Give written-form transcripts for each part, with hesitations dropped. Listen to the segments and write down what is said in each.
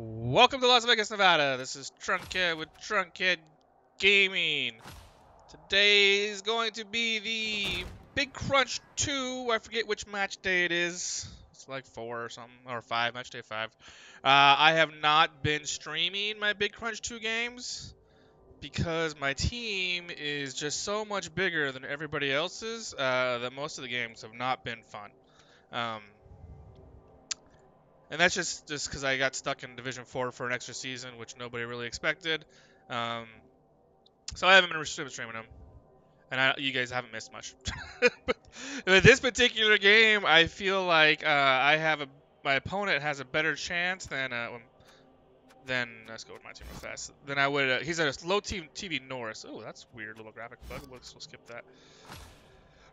Welcome to Las Vegas, Nevada. This is Trunkhead with Trunkhead Gaming. Today is going to be the Big Crunch 2. I forget which match day it is. It's like 4 or something, or 5, match day 5. I have not been streaming my Big Crunch 2 games because my team is just so much bigger than everybody else's that most of the games have not been fun. And that's just because I got stuck in Division 4 for an extra season, which nobody really expected. So I haven't been streaming them. And you guys haven't missed much. But this particular game, I feel like my opponent has a better chance than let's go with my team real fast. Than I would. He's a low TV Norse. Oh, that's weird little graphic bug. We'll skip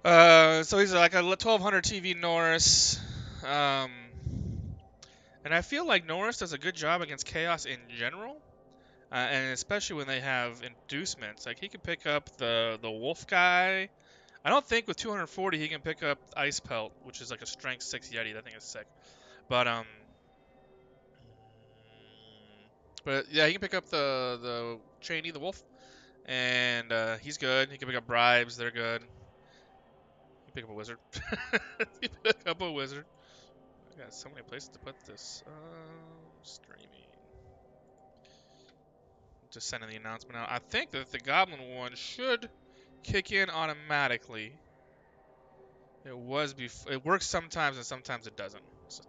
that. So he's like a 1200 TV Norse. And I feel like Norse does a good job against Chaos in general, and especially when they have inducements. Like he can pick up the Wolf guy. I don't think with 240 he can pick up Ice Pelt, which is like a Strength 6 Yeti. That thing is sick. But yeah, he can pick up the Cyanide, the Wolf, and he's good. He can pick up Bribes. They're good. He can pick up a Wizard. He can pick up a Wizard. I got so many places to put this. Streaming. Just sending the announcement out. I think that the Goblin one should kick in automatically. It works sometimes and sometimes it doesn't. So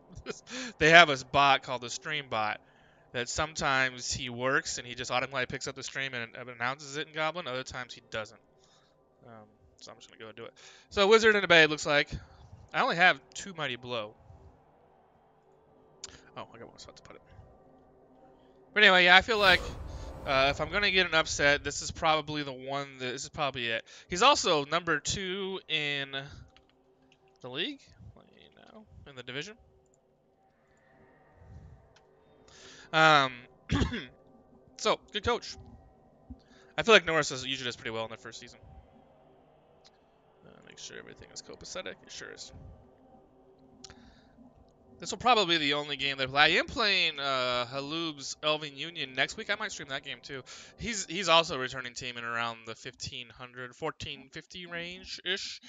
they have a bot called the Stream Bot that sometimes he works and he just automatically picks up the stream and announces it in Goblin. Other times he doesn't. So I'm just gonna go and do it. So Wizard in the Bay looks like. I only have 2 Mighty Blow. Oh, I got one spot to put it. But anyway, yeah, I feel like if I'm gonna get an upset, this is probably the one. This is probably it. He's also number 2 in the league, in the division. So good coach. I feel like Norse usually does pretty well in their first season. Make sure everything is copacetic. It sure is. This will probably be the only game that I play. I am playing Halub's Elven Union next week. I might stream that game too. He's also a returning team in around the 1450 range-ish.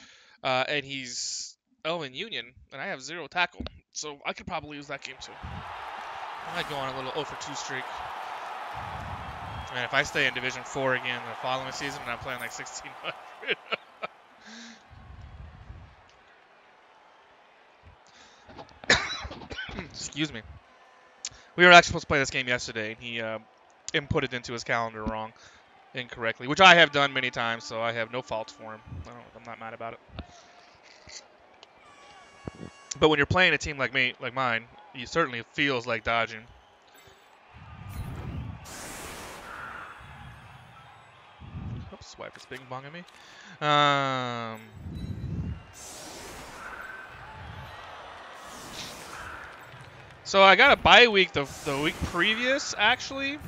And he's Elven Union, and I have 0 tackle. So I could probably use that game too. I might go on a little 0 for 2 streak. And if I stay in Division 4 again the following season, and I'm playing like 1600. Excuse me. We were actually supposed to play this game yesterday, and he inputted into his calendar wrong, incorrectly, which I have done many times, so I have no fault for him. I'm not mad about it. But when you're playing a team like mine, it certainly feels like dodging. Oops, Swiper's bing bonging me. So I got a bye week the week previous, actually.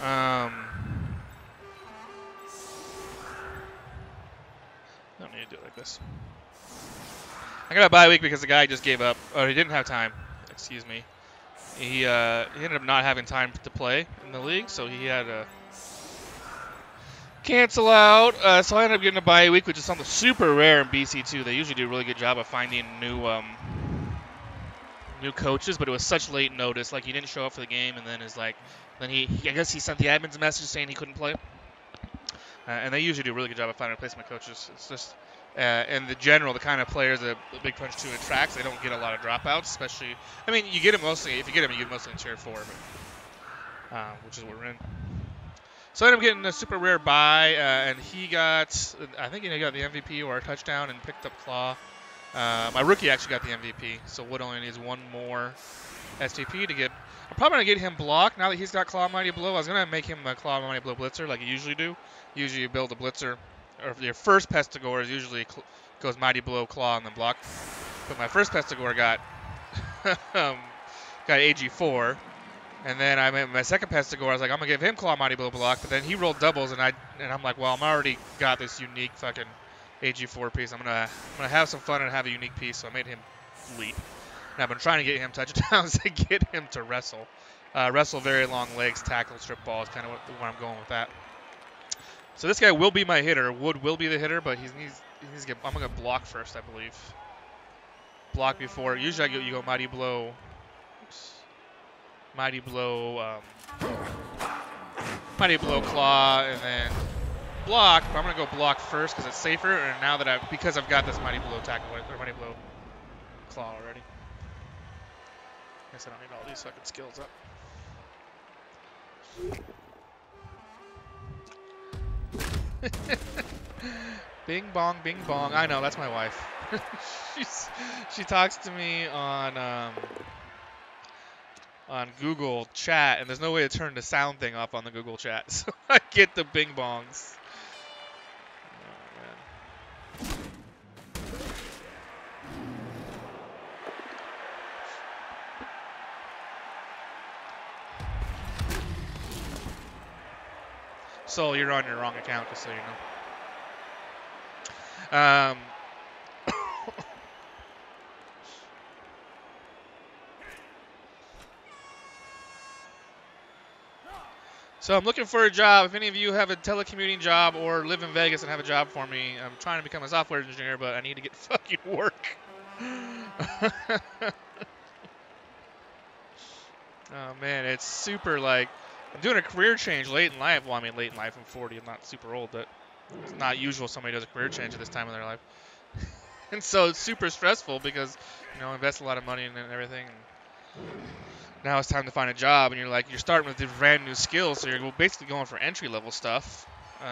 Don't need to do it like this. I got a bye week because the guy just gave up. Oh, he didn't have time. Excuse me. He ended up not having time to play in the league, so he had to cancel out. So I ended up getting a bye week, which is something super rare in BC2. They usually do a really good job of finding new coaches, but it was such late notice. Like he didn't show up for the game, and then I guess he sent the admins a message saying he couldn't play. And they usually do a really good job of finding replacement coaches. It's just, and the kind of players that Big Crunch 2 attracts, they don't get a lot of dropouts, especially, I mean, you get them mostly, if you get them, you get them mostly in Tier 4, but, which is what we're in. So I ended up getting a super rare bye, and he got, I think he got the MVP or a touchdown and picked up Claw. My rookie actually got the MVP, so Wood only needs 1 more STP to get. I'm probably going to get him blocked now that he's got Claw Mighty Blow. I was going to make him a Claw Mighty Blow Blitzer like you usually do. Usually you build a Blitzer, or your first Pestigore is usually goes Mighty Blow, Claw, and then block. But my first Pestigore got AG4. And then I made my second Pestigore. I was like, I'm going to give him Claw Mighty Blow block. But then he rolled doubles, and I'm like, well, I'm already got this unique fucking AG4 piece. I'm gonna have some fun and have a unique piece, so I made him leap. And I've been trying to get him touchdowns to get him to wrestle. Wrestle very long legs, tackle, strip ball is kind of where I'm going with that. So this guy will be my hitter. Wood will be the hitter, but he needs to get. I'm gonna block first, I believe. Block before. Usually you go mighty blow. Oops. Mighty blow. Mighty blow claw, and then block. But I'm gonna go block first because it's safer. And now that because I've got this mighty blow tackle or mighty blow claw already. Guess I don't need all these fucking skills up. Bing bong, bing bong. I know, that's my wife. She talks to me on Google Chat, and there's no way to turn the sound thing off on the Google Chat, so I get the bing bongs. Oh, man. So you're on your wrong account, just so you know. So I'm looking for a job. If any of you have a telecommuting job or live in Vegas and have a job for me, I'm trying to become a software engineer, but I need to get fucking work. Oh man, it's super like I'm doing a career change late in life. Well, I mean late in life. I'm 40. I'm not super old, but it's not usual somebody does a career change at this time of their life. And so it's super stressful because invest a lot of money in it and everything. And now it's time to find a job, and you're starting with the brand new skills, so you're basically going for entry level stuff.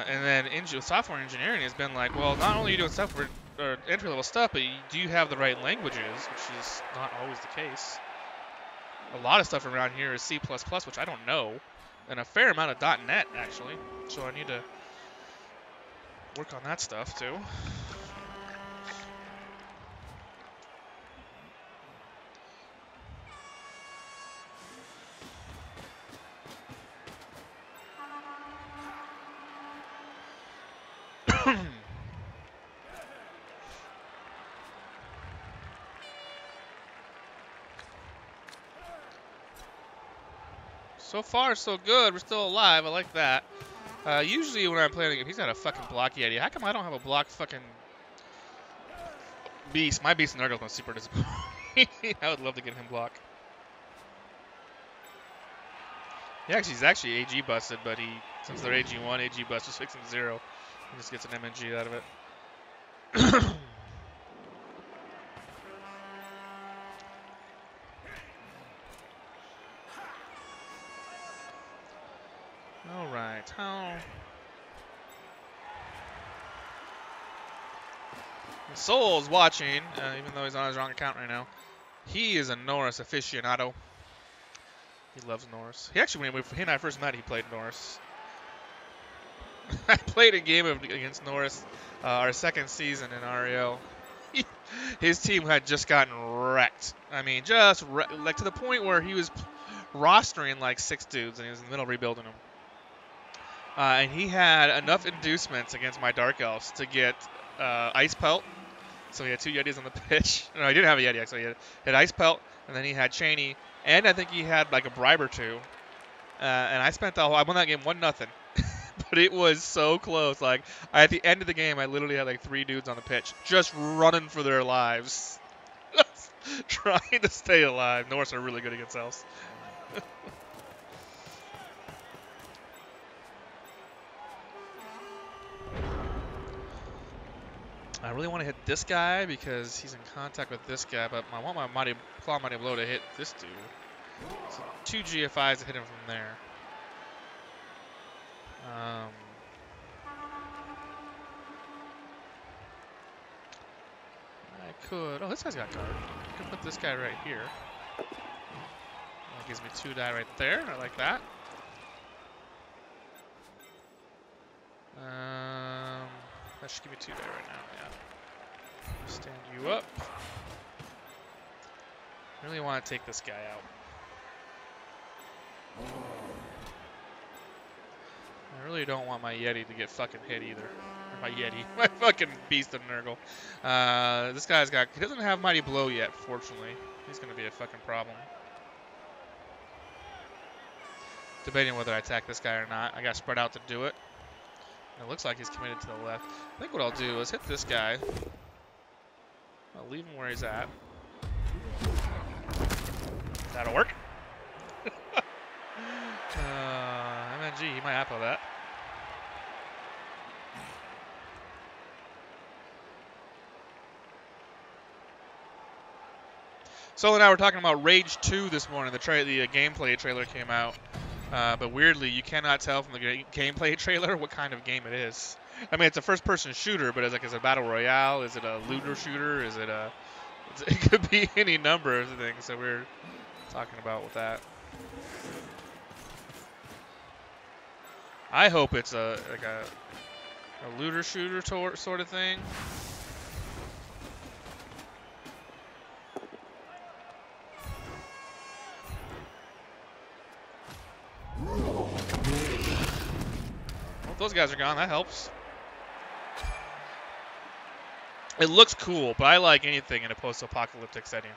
And then software engineering has been like, well, not only are you doing software or entry level stuff, but do you have the right languages, which is not always the case. A lot of stuff around here is C++, which I don't know, and a fair amount of .NET actually. So I need to work on that stuff too. So far, so good. We're still alive. I like that. Usually when I'm playing a game, he's got a fucking block Yeti. How come I don't have a block fucking beast? My beast in Nurgle is super disappointing. I would love to get him block. Yeah, he's actually AG busted, but since they're AG1, AG bust just fixing 0. He just gets an MNG out of it. Alright, Soul's watching, even though he's on his wrong account right now. He is a Norse aficionado. He loves Norse. He actually, when he and I first met, he played Norse. I played a game against Norse our second season in REL. His team had just gotten wrecked. I mean, just like to the point where he was rostering like 6 dudes, and he was in the middle of rebuilding them. And he had enough inducements against my Dark Elves to get Ice Pelt. So he had 2 Yetis on the pitch. No, he didn't have a Yeti, actually. He had Ice Pelt, and then he had Cheney, and I think he had like a bribe or 2. And I spent I won that game 1-0. But it was so close. Like, at the end of the game, I literally had like 3 dudes on the pitch just running for their lives. Trying to stay alive. Norse are really good against elves. I really want to hit this guy because he's in contact with this guy, but I want my claw mighty blow to hit this dude. So 2 GFIs to hit him from there. I could. Oh, this guy's got guard. I could put this guy right here. That gives me 2 die right there. I like that. That should give me 2 die right now. Yeah. Stand you up. I really want to take this guy out. I really don't want my Yeti to get fucking hit either. Or my Yeti, my fucking beast of Nurgle. This guy's got, he doesn't have Mighty Blow yet, fortunately. He's going to be a fucking problem. Debating whether I attack this guy or not. I got spread out to do it. And it looks like he's committed to the left. I think what I'll do is hit this guy. I'll leave him where he's at. That'll work. MNG, he might apple that. So and I were talking about Rage 2 this morning. The gameplay trailer came out. But weirdly, you cannot tell from the gameplay trailer what kind of game it is. I mean, it's a first-person shooter, but is it a battle royale? Is it a looter shooter? Is it a? It could be any number of things that we're talking about with that. I hope it's a looter shooter sort of thing. Well, those guys are gone. That helps. It looks cool, but I like anything in a post-apocalyptic setting.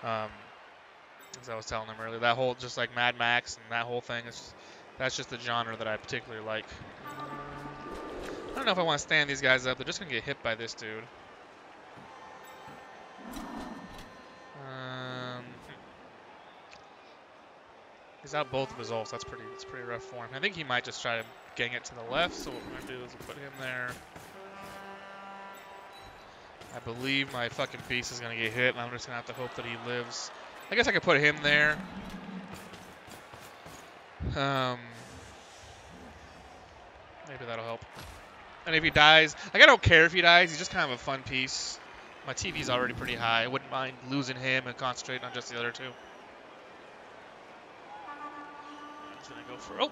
As I was telling them earlier, that whole, just like Mad Max and that whole thing, that's just the genre that I particularly like. I don't know if I want to stand these guys up. They're just going to get hit by this dude. He's out both of his ults. That's pretty rough for him. I think he might just try to gang it to the left, so what we're going to do is we'll put him there. I believe my fucking beast is going to get hit, and I'm just going to have to hope that he lives. I guess I could put him there. Maybe that'll help. And if he dies, like, I don't care if he dies. He's just kind of a fun piece. My TV's already pretty high. I wouldn't mind losing him and concentrating on just the other two. I'm just going to go for... Oh,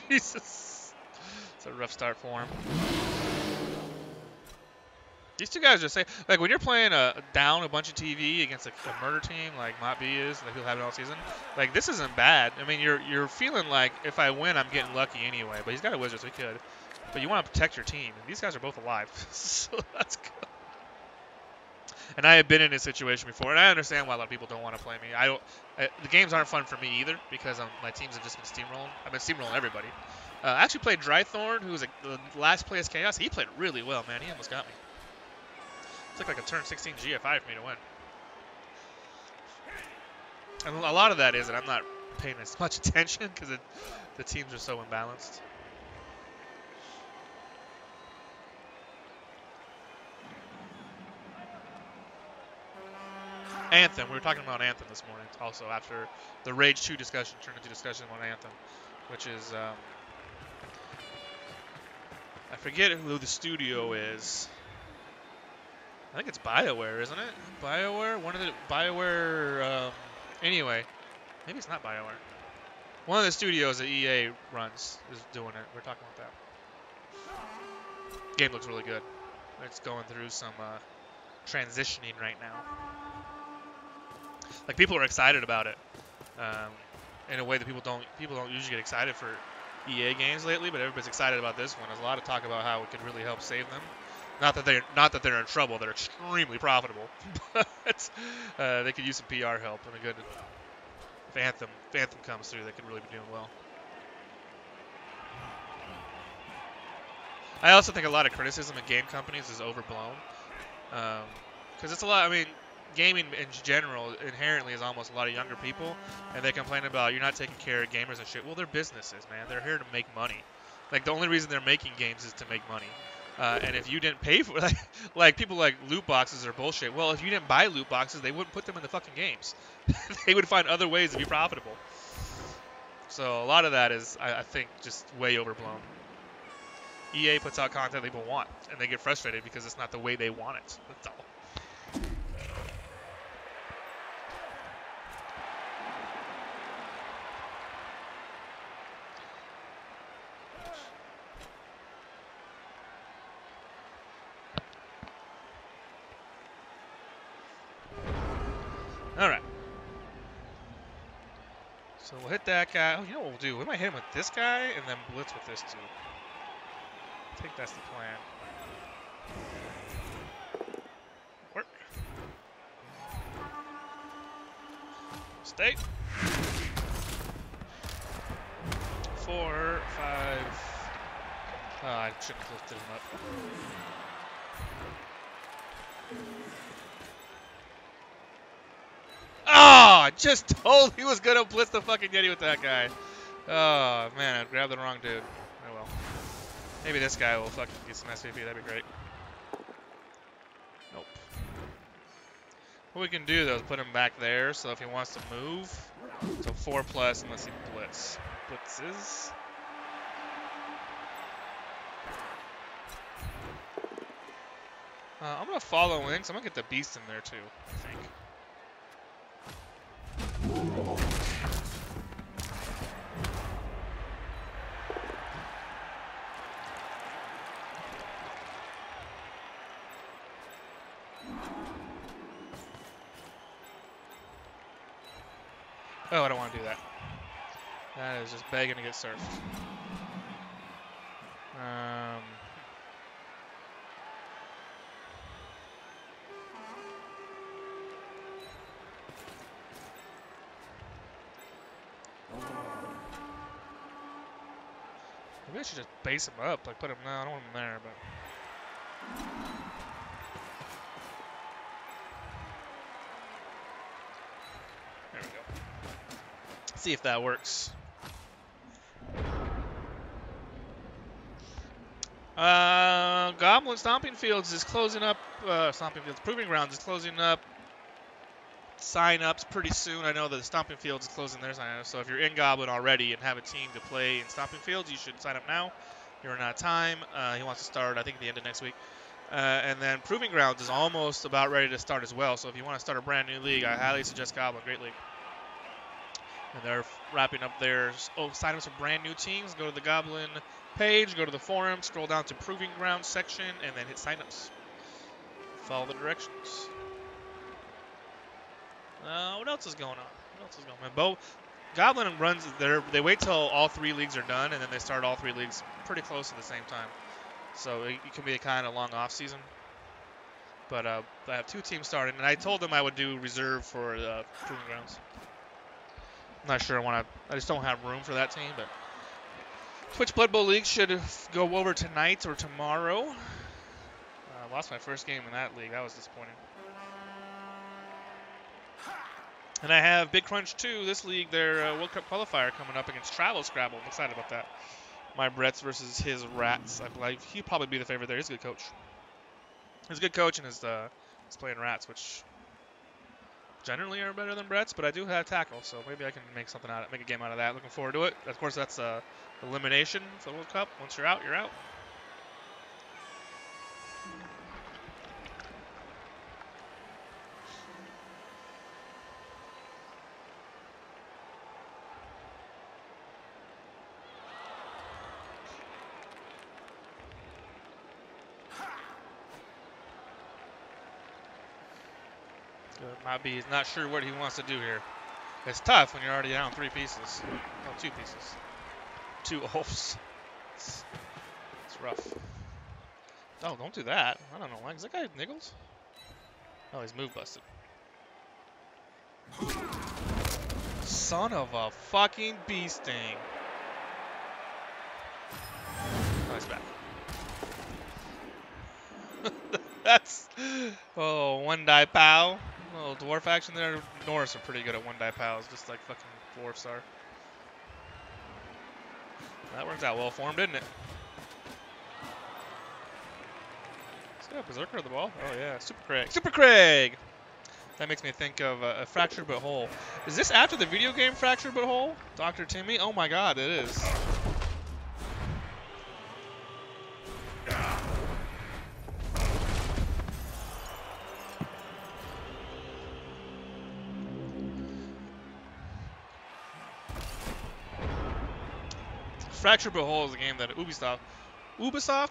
Jesus. It's a rough start for him. These two guys just say, like, when you're playing down a bunch of TV against a murder team like Motb is, like he'll have it all season, like, this isn't bad. I mean, you're feeling like if I win, I'm getting lucky anyway. But he's got a wizard, so he could. But you want to protect your team. And these guys are both alive, so that's good. And I have been in this situation before, and I understand why a lot of people don't want to play me. The games aren't fun for me either because my teams have just been steamrolling. I've been steamrolling everybody. I actually played Drythorn, who was the last place Chaos. He played really well, man. He almost got me. It looked like a turn 16 GFI for me to win. And a lot of that is that I'm not paying as much attention because the teams are so imbalanced. Anthem. We were talking about Anthem this morning also after the Rage 2 discussion turned into discussion on Anthem, which is, I forget who the studio is. I think it's BioWare, isn't it? BioWare? One of the BioWare, anyway, maybe it's not BioWare. One of the studios that EA runs is doing it. We're talking about that. Game looks really good. It's going through some transitioning right now. Like, people are excited about it in a way that people don't usually get excited for EA games lately, but everybody's excited about this one. There's a lot of talk about how it could really help save them. Not that they're in trouble. They're extremely profitable, but they could use some PR help. And if Anthem comes through, they could really be doing well. I also think a lot of criticism of game companies is overblown, because it's a lot. I mean, gaming in general inherently is almost a lot of younger people, and they complain about you're not taking care of gamers and shit. Well, they're businesses, man. They're here to make money. Like, the only reason they're making games is to make money. And if you didn't pay for it, like people like loot boxes are bullshit. Well, if you didn't buy loot boxes, they wouldn't put them in the fucking games. They would find other ways to be profitable. So a lot of that is, I think, just way overblown. EA puts out content people want, and they get frustrated because it's not the way they want it. That's all. Alright. So we'll hit that guy. Oh, you know what we'll do? We might hit him with this guy and then blitz with this dude. I think that's the plan. Work. Stay. 4, 5. Oh, I shouldn't have lifted him up. Oh, just totally was gonna blitz the fucking Yeti with that guy. Oh man, I grabbed the wrong dude. Oh well. Maybe this guy will fucking get some SVP. That'd be great. Nope. What we can do though is put him back there, so if he wants to move, so 4+ unless he blitzes. I'm gonna follow in, so I'm gonna get the beast in there too, I think. Oh, I don't want to do that. That is just begging to get surfed. Maybe I should just base him up, like put him. No, I don't want him there, but. There we go. See if that works. Goblin Stomping Fields is closing up. Proving Grounds is closing up. Sign-ups pretty soon. I know that the Stomping Fields is closing their sign-ups, so if you're in Goblin already and have a team to play in Stomping Fields, you should sign up now. You're running out of time. He wants to start, I think, at the end of next week. And then Proving Grounds is almost about ready to start as well, so if you want to start a brand new league, I highly suggest Goblin. Great league. And they're wrapping up their sign-ups for brand new teams. Go to the Goblin page, go to the forum, scroll down to Proving Grounds section, and then hit sign-ups. Follow the directions. What else is going on? Goblin runs. They wait till all 3 leagues are done, and then they start all 3 leagues pretty close at the same time. So it can be a kind of long off season. But I have 2 teams starting, and I told them I would do reserve for the Proving Grounds. I'm not sure I just don't have room for that team, but Twitch Blood Bowl League should go over tonight or tomorrow. I lost my first game in that league. That was disappointing. And I have Big Crunch 2, this league, their World Cup qualifier coming up against Travel Scrabble. I'm excited about that. My Bretts versus his Rats. I believe he'd probably be the favorite there. He's a good coach. He's a good coach, and he's playing Rats, which generally are better than Bretts, but I do have tackle, so maybe I can make a game out of that. Looking forward to it. Of course, that's elimination for the World Cup. Once you're out, you're out. Motb is not sure what he wants to do here. It's tough when you're already down 3 pieces. Oh, 2 pieces. 2 ulfs. It's rough. Oh, don't do that. I don't know. Is that guy Niggles? Oh, he's move busted. Son of a fucking bee sting. Oh, he's back. That's... Oh, 1-die pow. Little dwarf action there. Norse are pretty good at 1-die pows, just like fucking dwarfs are. That works out well for him, didn't it? He's got a Berserker of the ball. Oh yeah, Super Craig. Super Craig! That makes me think of a Fractured But Whole. Is this after the video game Fractured But Whole? Dr. Timmy? Oh my god, it is. Fractured But Whole is a game that Ubisoft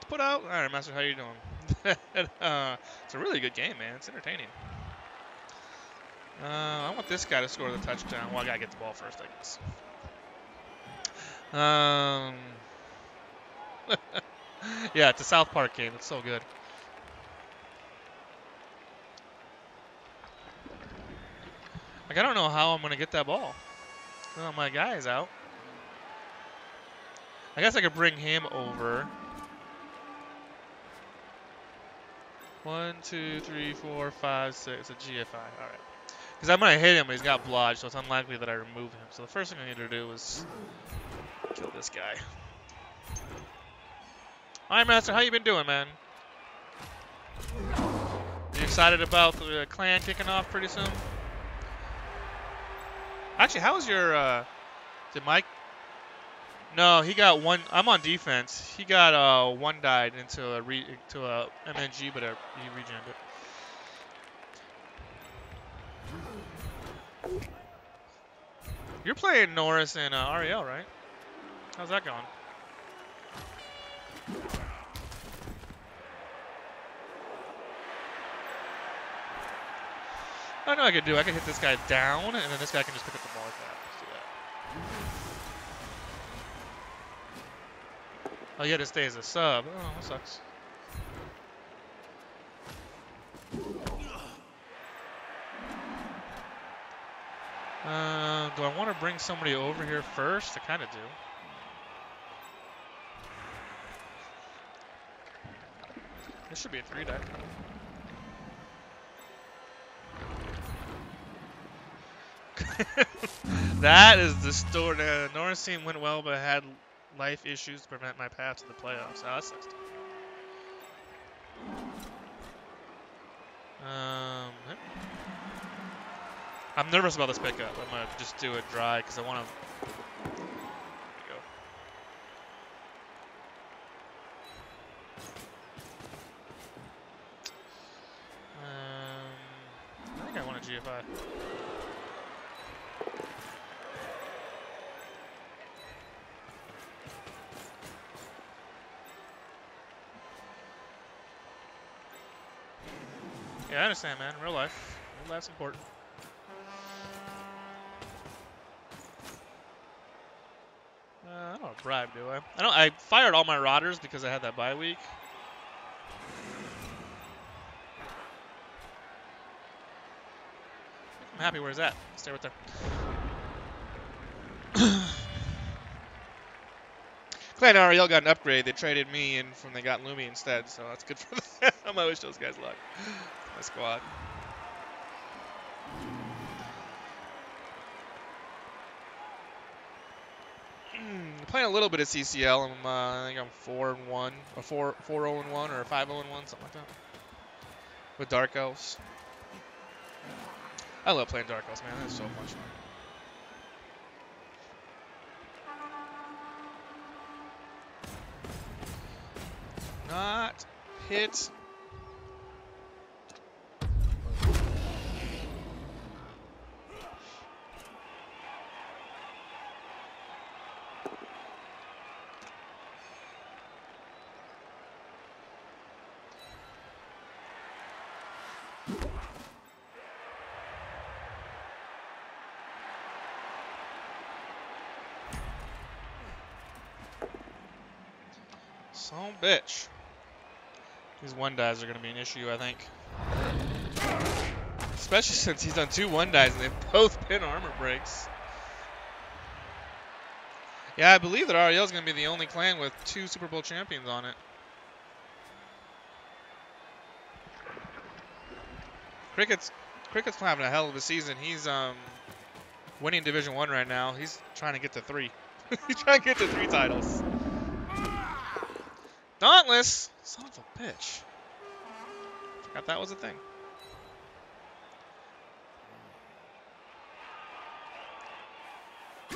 put out. All right, Master, how you doing? It's a really good game, man. It's entertaining. I want this guy to score the touchdown. Well, I gotta get the ball first, I guess. Yeah, it's a South Park game. It's so good. I don't know how I'm going to get that ball. Well, my guy is out. I guess I could bring him over. 1, 2, 3, 4, 5, 6. A GFI. All right. Because I'm going to hit him, but he's got blodge, so it's unlikely that I remove him. So the first thing I need to do is kill this guy. Hi, Master. How you been doing, man? You excited about the clan kicking off pretty soon? Actually, how was your, did Mike? No, he got one. I'm on defense. He got one died into a MNG, but he regened it. You're playing Norse and Ariel, right? How's that going? I know I could do. I could hit this guy down, and then this guy can just pick up the ball like that. Let's do that. Oh, you had to stay as a sub. Oh, that sucks. Do I want to bring somebody over here first? I kind of do. This should be a 3-die. That is the story. The Norse team went well, but had life issues to prevent my path to the playoffs. Oh, that sucks. I'm nervous about this pickup. I'm going to just do it dry because I want to... Go. I think I want a GFI. Yeah, I understand, man. Real life. Real life's important. I don't bribe, do I? I fired all my rotters because I had that bye week. I'm happy where he's at. Stay right there. Clan Ariel got an upgrade. They traded me in when they got Lumi instead, so that's good for them. I wish those guys luck. My squad. Playing a little bit of CCL. I think I'm 4-1, or 4-0-1, or 5-0-1, something like that. With Dark Elves. I love playing Dark Elves, man. That's so much fun. Not hit. Son of a bitch. These 1-dies are going to be an issue, I think. Especially since he's done 2 1-dies and they've both been armor breaks. Yeah, I believe that Ariel is going to be the only clan with 2 Super Bowl champions on it. Cricket's having a hell of a season. He's winning Division 1 right now. He's trying to get to 3. He's trying to get to 3 titles. Dauntless! Son of a bitch. Forgot that was a thing.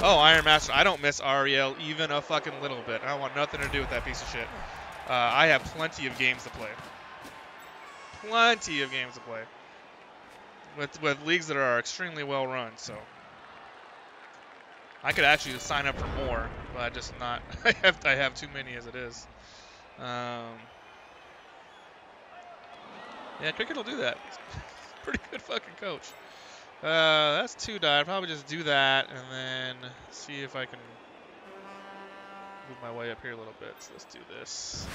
Oh, Iron Master. I don't miss Ariel even a fucking little bit. I don't want nothing to do with that piece of shit. I have plenty of games to play. Plenty of games to play. With leagues that are extremely well run, so. I could actually sign up for more, but I just not. I have too many as it is. Yeah, Cricket will do that. Pretty good fucking coach. That's 2-die. I'll probably just do that and then see if I can move my way up here a little bit. So let's do this.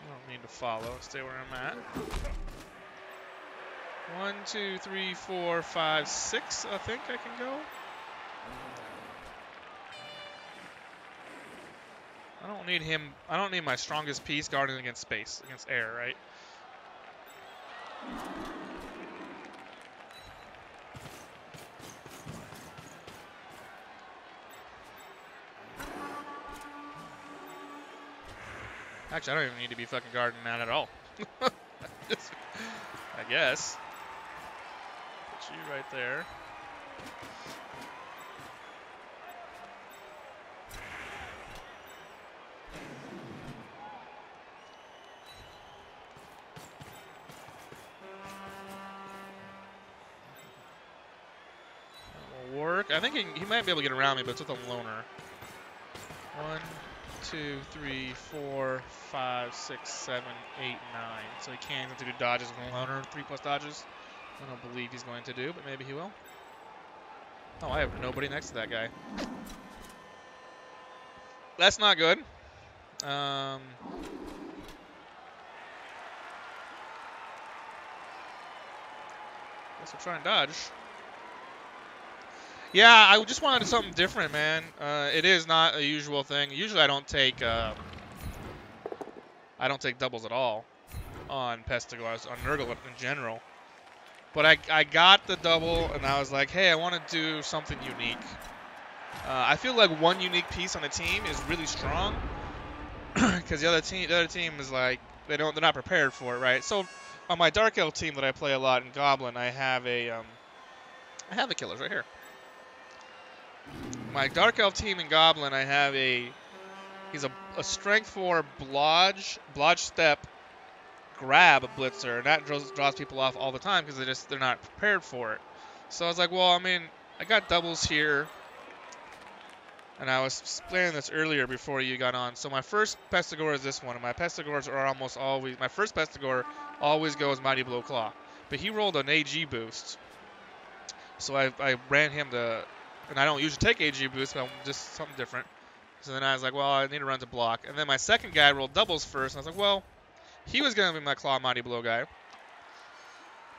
Oh need to follow. Stay where I'm at. 1, 2, 3, 4, 5, 6. I think I can go. I don't need him. I don't need my strongest piece guarding against space, against air, right? Actually, I don't even need to be fucking guarding that at all. I guess. Put you right there. That will work. I think he might be able to get around me, but it's with a loner. 1, 2, 3, 4, 5, 6, 7, 8, 9. So he can't do dodges with a loner. 3+ dodges. I don't believe he's going to do, but maybe he will. Oh, I have nobody next to that guy. That's not good. Guess we'll try and dodge. Yeah, I just wanted something different, man. It is not a usual thing. Usually I don't take doubles at all on Pestigors, on Nurgle in general. But I got the double, and I was like, hey, I want to do something unique. I feel like one unique piece on the team is really strong, because the other team is like they're not prepared for it, right? So on my Dark Elf team that I play a lot in Goblin, I have the killers right here. My Dark Elf team in Goblin, I have he's a strength 4 blodge step grab blitzer, and that draws people off all the time because they're not prepared for it. So I was like, well, I mean, I got doubles here, and I was explaining this earlier before you got on. So my first Pestigor is this one, and my Pestigors are almost always, my first Pestigor always goes Mighty Blow Claw, but he rolled an AG boost, so I ran him and I don't usually take AG boost, but just something different. So then I was like, well, I need to run to block, and then my second guy rolled doubles first, and I was like, well, he was going to be my Claw Mighty Blow guy.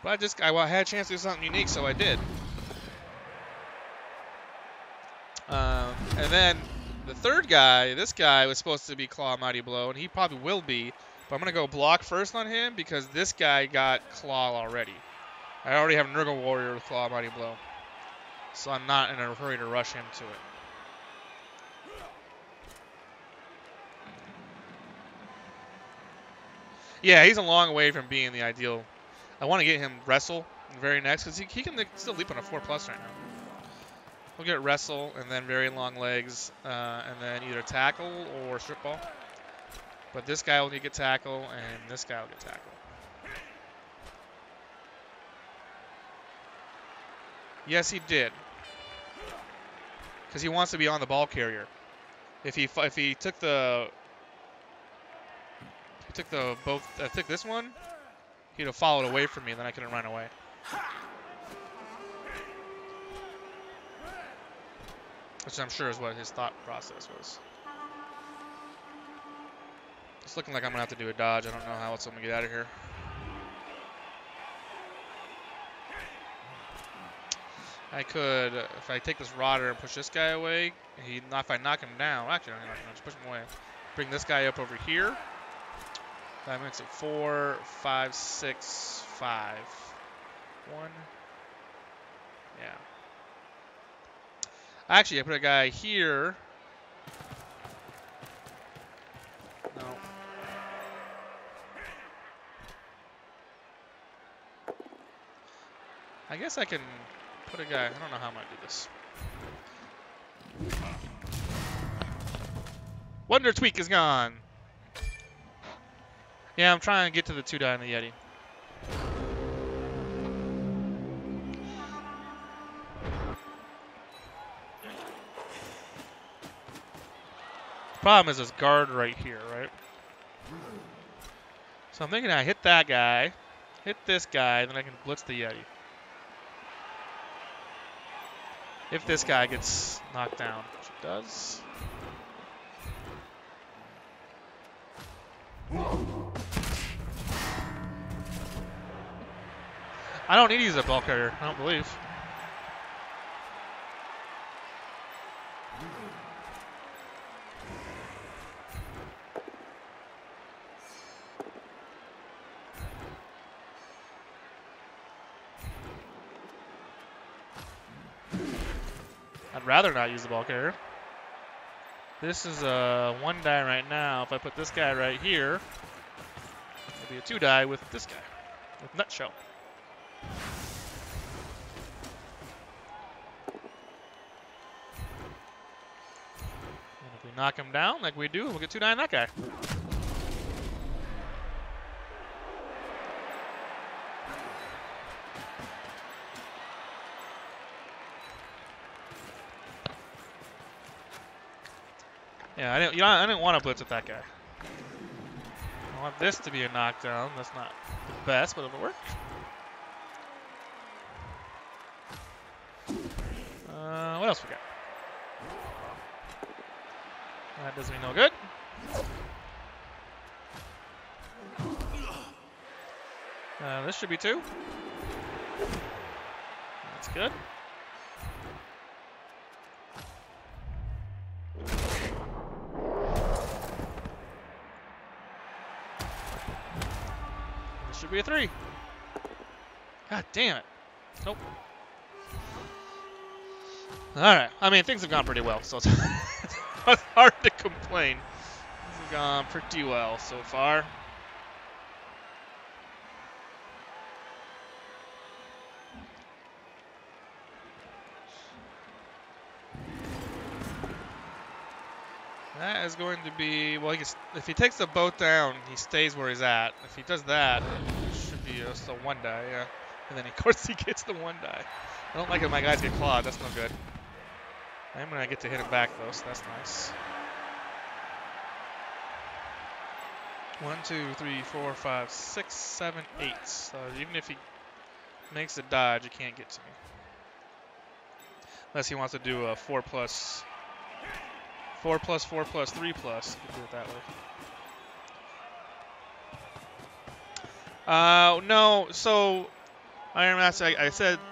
But I had a chance to do something unique, so I did. And then the third guy, this guy was supposed to be Claw Mighty Blow, and he probably will be. But I'm going to go block first on him because this guy got Claw already. I already have Nurgle Warrior with Claw Mighty Blow. So I'm not in a hurry to rush him to it. Yeah, he's a long way from being the ideal. I want to get him Wrestle very next, because he can still leap on a 4+ right now. We'll get Wrestle, and then very long legs, and then either Tackle or Strip Ball. But this guy will need to get Tackle, and this guy will get Tackle. Yes, he did. Because he wants to be on the ball carrier. If he took took this one, he'd have followed away from me, and then I couldn't run away. Which I'm sure is what his thought process was. It's looking like I'm going to have to do a dodge. I don't know how else I'm going to get out of here. I could, if I take this Rodder and push this guy away, if I knock him down, actually, I'm going to push him away. Bring this guy up over here. That makes it 4, 5, 6, 5. 1. Yeah. Actually, I put a guy here. No. I guess I can put a guy. I don't know how I'm going to do this. Wonder Tweak is gone. Yeah, I'm trying to get to the 2-die in the Yeti. Problem is this guard right here, right? So I'm thinking I hit that guy, hit this guy, then I can blitz the Yeti. If this guy gets knocked down, which it does. I don't need to use a ball carrier, I don't believe. I'd rather not use the ball carrier. This is a 1 die right now. If I put this guy right here, it'll be a 2 die with this guy, with Nutshell. And if we knock him down like we do, we'll get 2 die on that guy. Yeah, I didn't want to blitz with that guy. I want this to be a knockdown. That's not the best, but it'll work. What else we got? That does me no good. This should be 2. That's good. Should be a 3. God damn it. Nope. Alright. I mean, things have gone pretty well, so it's hard to complain. Things have gone pretty well so far. That is going to be, well, if he takes the boat down, he stays where he's at. If he does that, it should be just a 1 die, yeah. And then, of course, he gets the 1 die. I don't like it when my guys get clawed. That's no good. I'm going to get to hit him back, though, so that's nice. 1, 2, 3, 4, 5, 6, 7, 8. So even if he makes a dodge, he can't get to me. Unless he wants to do a 4 plus 4 plus 4 plus 3 plus. You can do it that way. No, so Iron Master, I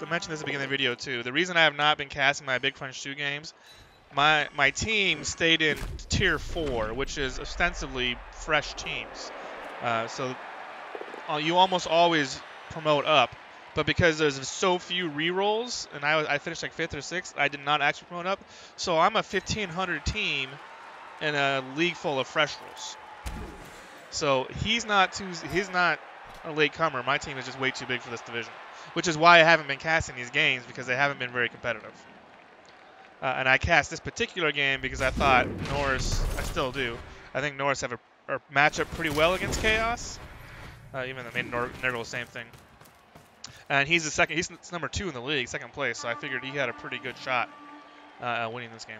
mentioned this at the beginning of the video too. The reason I have not been casting my Big Crunch 2 games, my team stayed in tier 4, which is ostensibly fresh teams. So you almost always promote up. But because there's so few rerolls, and I finished like 5th or 6th, I did not actually promote up. So I'm a 1,500 team in a league full of fresh rolls. So he's not a late comer. My team is just way too big for this division, which is why I haven't been casting these games, because they haven't been very competitive. And I cast this particular game because I thought Norse, I still do, I think Norse have a matchup pretty well against Chaos. Even the main Nurgle, same thing. And he's the second. He's number 2 in the league, 2nd place. So I figured he had a pretty good shot at winning this game.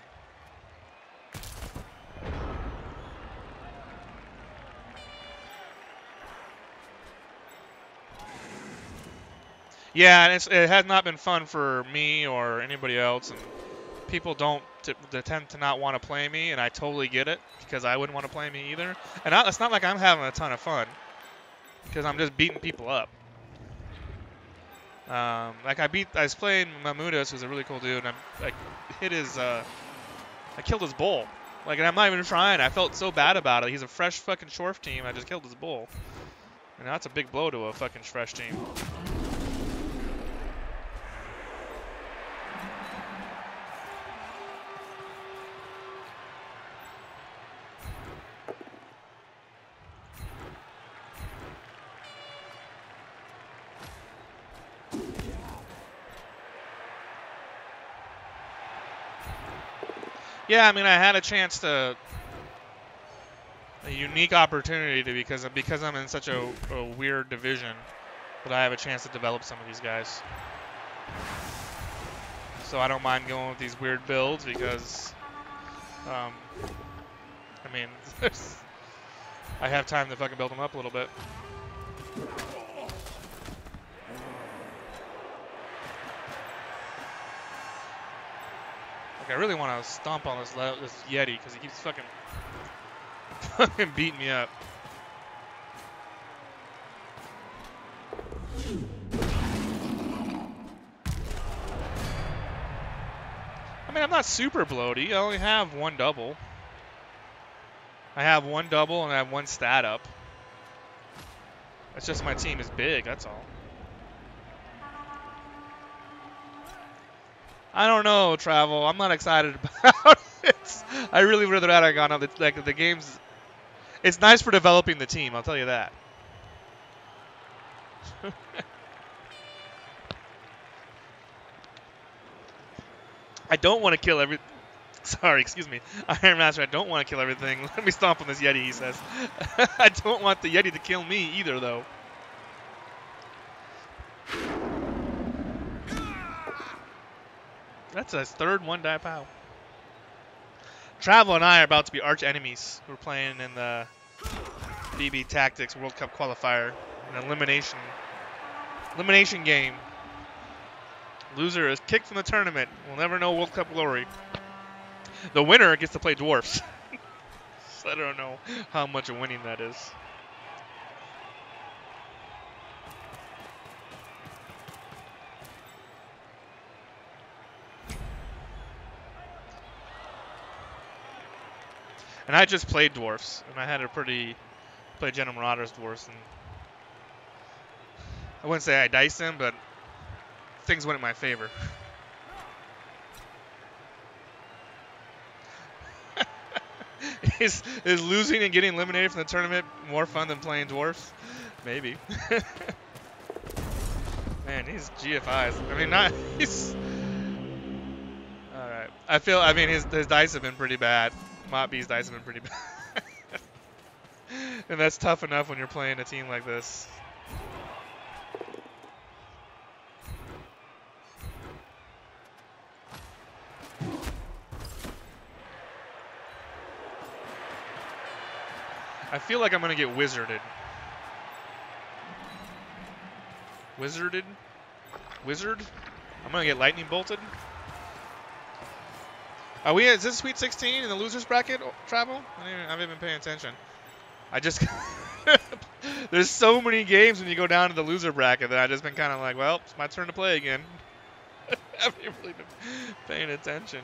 Yeah, and it has not been fun for me or anybody else. And people they tend to not want to play me, and I totally get it, because I wouldn't want to play me either. And it's not like I'm having a ton of fun, because I'm just beating people up. Like I was playing Motb, who's a really cool dude, and I killed his bull. Like, and I'm not even trying. I felt so bad about it. He's a fresh fucking Shorf team. I just killed his bull. And that's a big blow to a fucking fresh team. Yeah, I mean, I had a chance a unique opportunity to, because I'm in such a weird division, that I have a chance to develop some of these guys. So I don't mind going with these weird builds, because, I mean, I have time to fucking build them up a little bit. I really want to stomp on this Yeti, because he keeps fucking beating me up. mean, I'm not super bloaty. I only have one double. I have one double and I have one stat up. It's just my team is big, that's all. I don't know, Travel. I'm not excited about it. I really would have rather gone on the games. It's nice for developing the team, I'll tell you that. I don't want to kill every... Sorry, excuse me. Iron Master, I don't want to kill everything. Let me stomp on this Yeti, he says. I don't want the Yeti to kill me either, though. That's his third one-die pow. Travel and I are about to be arch enemies. We're playing in the BB Tactics World Cup qualifier, an elimination game. Loser is kicked from the tournament. We'll never know World Cup glory. The winner gets to play dwarfs. So I don't know how much of winning that is. And I just played dwarfs, and I had a pretty play General Marauders dwarfs, and I wouldn't say I diced them, but things went in my favor. Is losing and getting eliminated from the tournament more fun than playing dwarfs? Maybe. Man, these GFIs. I mean, not he's. All right. I mean, his dice have been pretty bad. Motb's dice have been pretty bad. And that's tough enough when you're playing a team like this. I feel like I'm going to get wizarded. Wizarded? Wizard? I'm going to get lightning bolted. Is this Sweet 16 in the losers bracket, Travel? I haven't been paying attention. I just... There's so many games when you go down to the loser bracket that I've just been kind of like, well, it's my turn to play again. I haven't really been paying attention.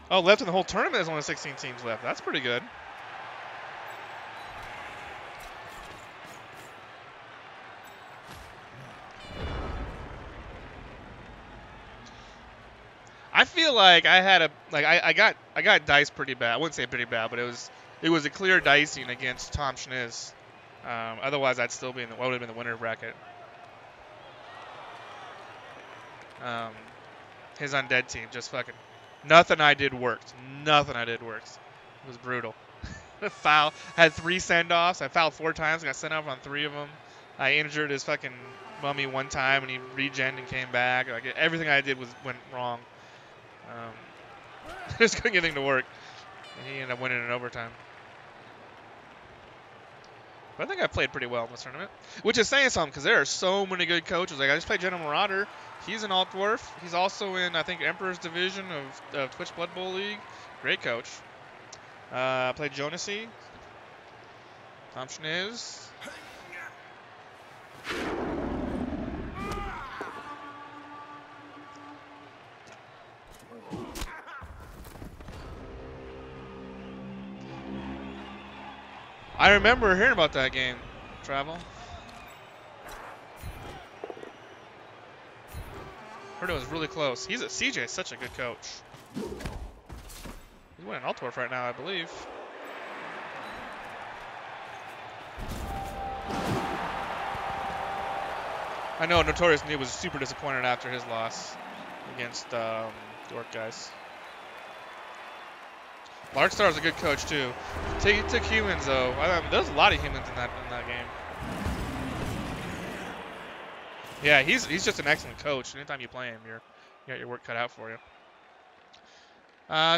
Oh, left in the whole tournament, there's only 16 teams left. That's pretty good. I feel like I had I got diced pretty bad. I wouldn't say pretty bad, but it was a clear dicing against Tom Schniz. Otherwise, I'd still be in what would have been the winner bracket. His undead team just fucking. Nothing I did worked. Nothing I did worked. It was brutal. Foul. Had 3 send-offs. I fouled 4 times. Got sent off on 3 of them. I injured his fucking mummy 1 time, and he regened and came back. Like everything I did went wrong. Just couldn't get anything to work. And he ended up winning in overtime. But I think I played pretty well in this tournament, which is saying something because there are so many good coaches. Like I just played General Marauder. He's an alt dwarf. He's also in, I think, Emperor's Division of Twitch Blood Bowl League. Great coach. I played Jonasy. Tom Schniz. I remember hearing about that game, Travel. Heard it was really close. CJ is such a good coach. He's winning Altdorf right now, I believe. I know Notorious New was super disappointed after his loss against York guys. Larkstar is a good coach too. He took humans though. There's a lot of humans in that game. Yeah, he's just an excellent coach. Anytime you play him, you got your work cut out for you.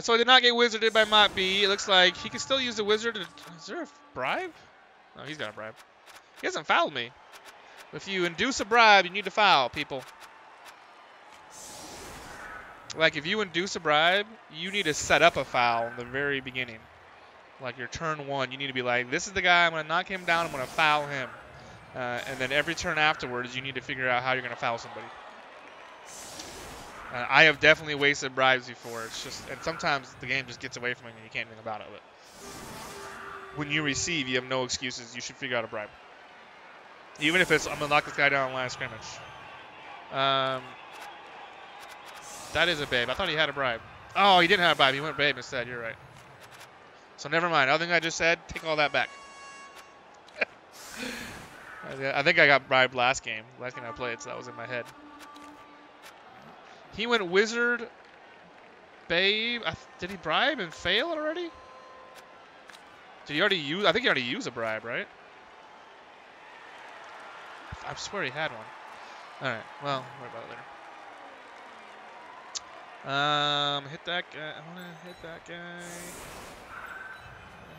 So I did not get wizarded by Motb. It looks like he can still use the wizard. Is there a bribe? No, he's got a bribe. He hasn't fouled me. If you induce a bribe, you need to foul, people. Like, if you induce a bribe, you need to set up a foul in the very beginning. Like, your turn 1, you need to be like, this is the guy, I'm going to knock him down, I'm going to foul him. And then every turn afterwards, you need to figure out how you're going to foul somebody. I have definitely wasted bribes before. It's just, and sometimes the game just gets away from you and you can't do anything about it. But when you receive, you have no excuses. You should figure out a bribe. Even if it's, I'm going to knock this guy down on line of scrimmage. That is a babe. I thought he had a bribe. Oh, he didn't have a bribe. He went babe instead. You're right. So never mind. Other thing I just said, take all that back. I think I got bribed last game. Last game I played, so that was in my head. He went wizard, babe. Did he bribe and fail already? Did he already use? I think he already used a bribe, right? I swear he had one. All right. Well, we'll worry about it later. Hit that guy. I want to hit that guy.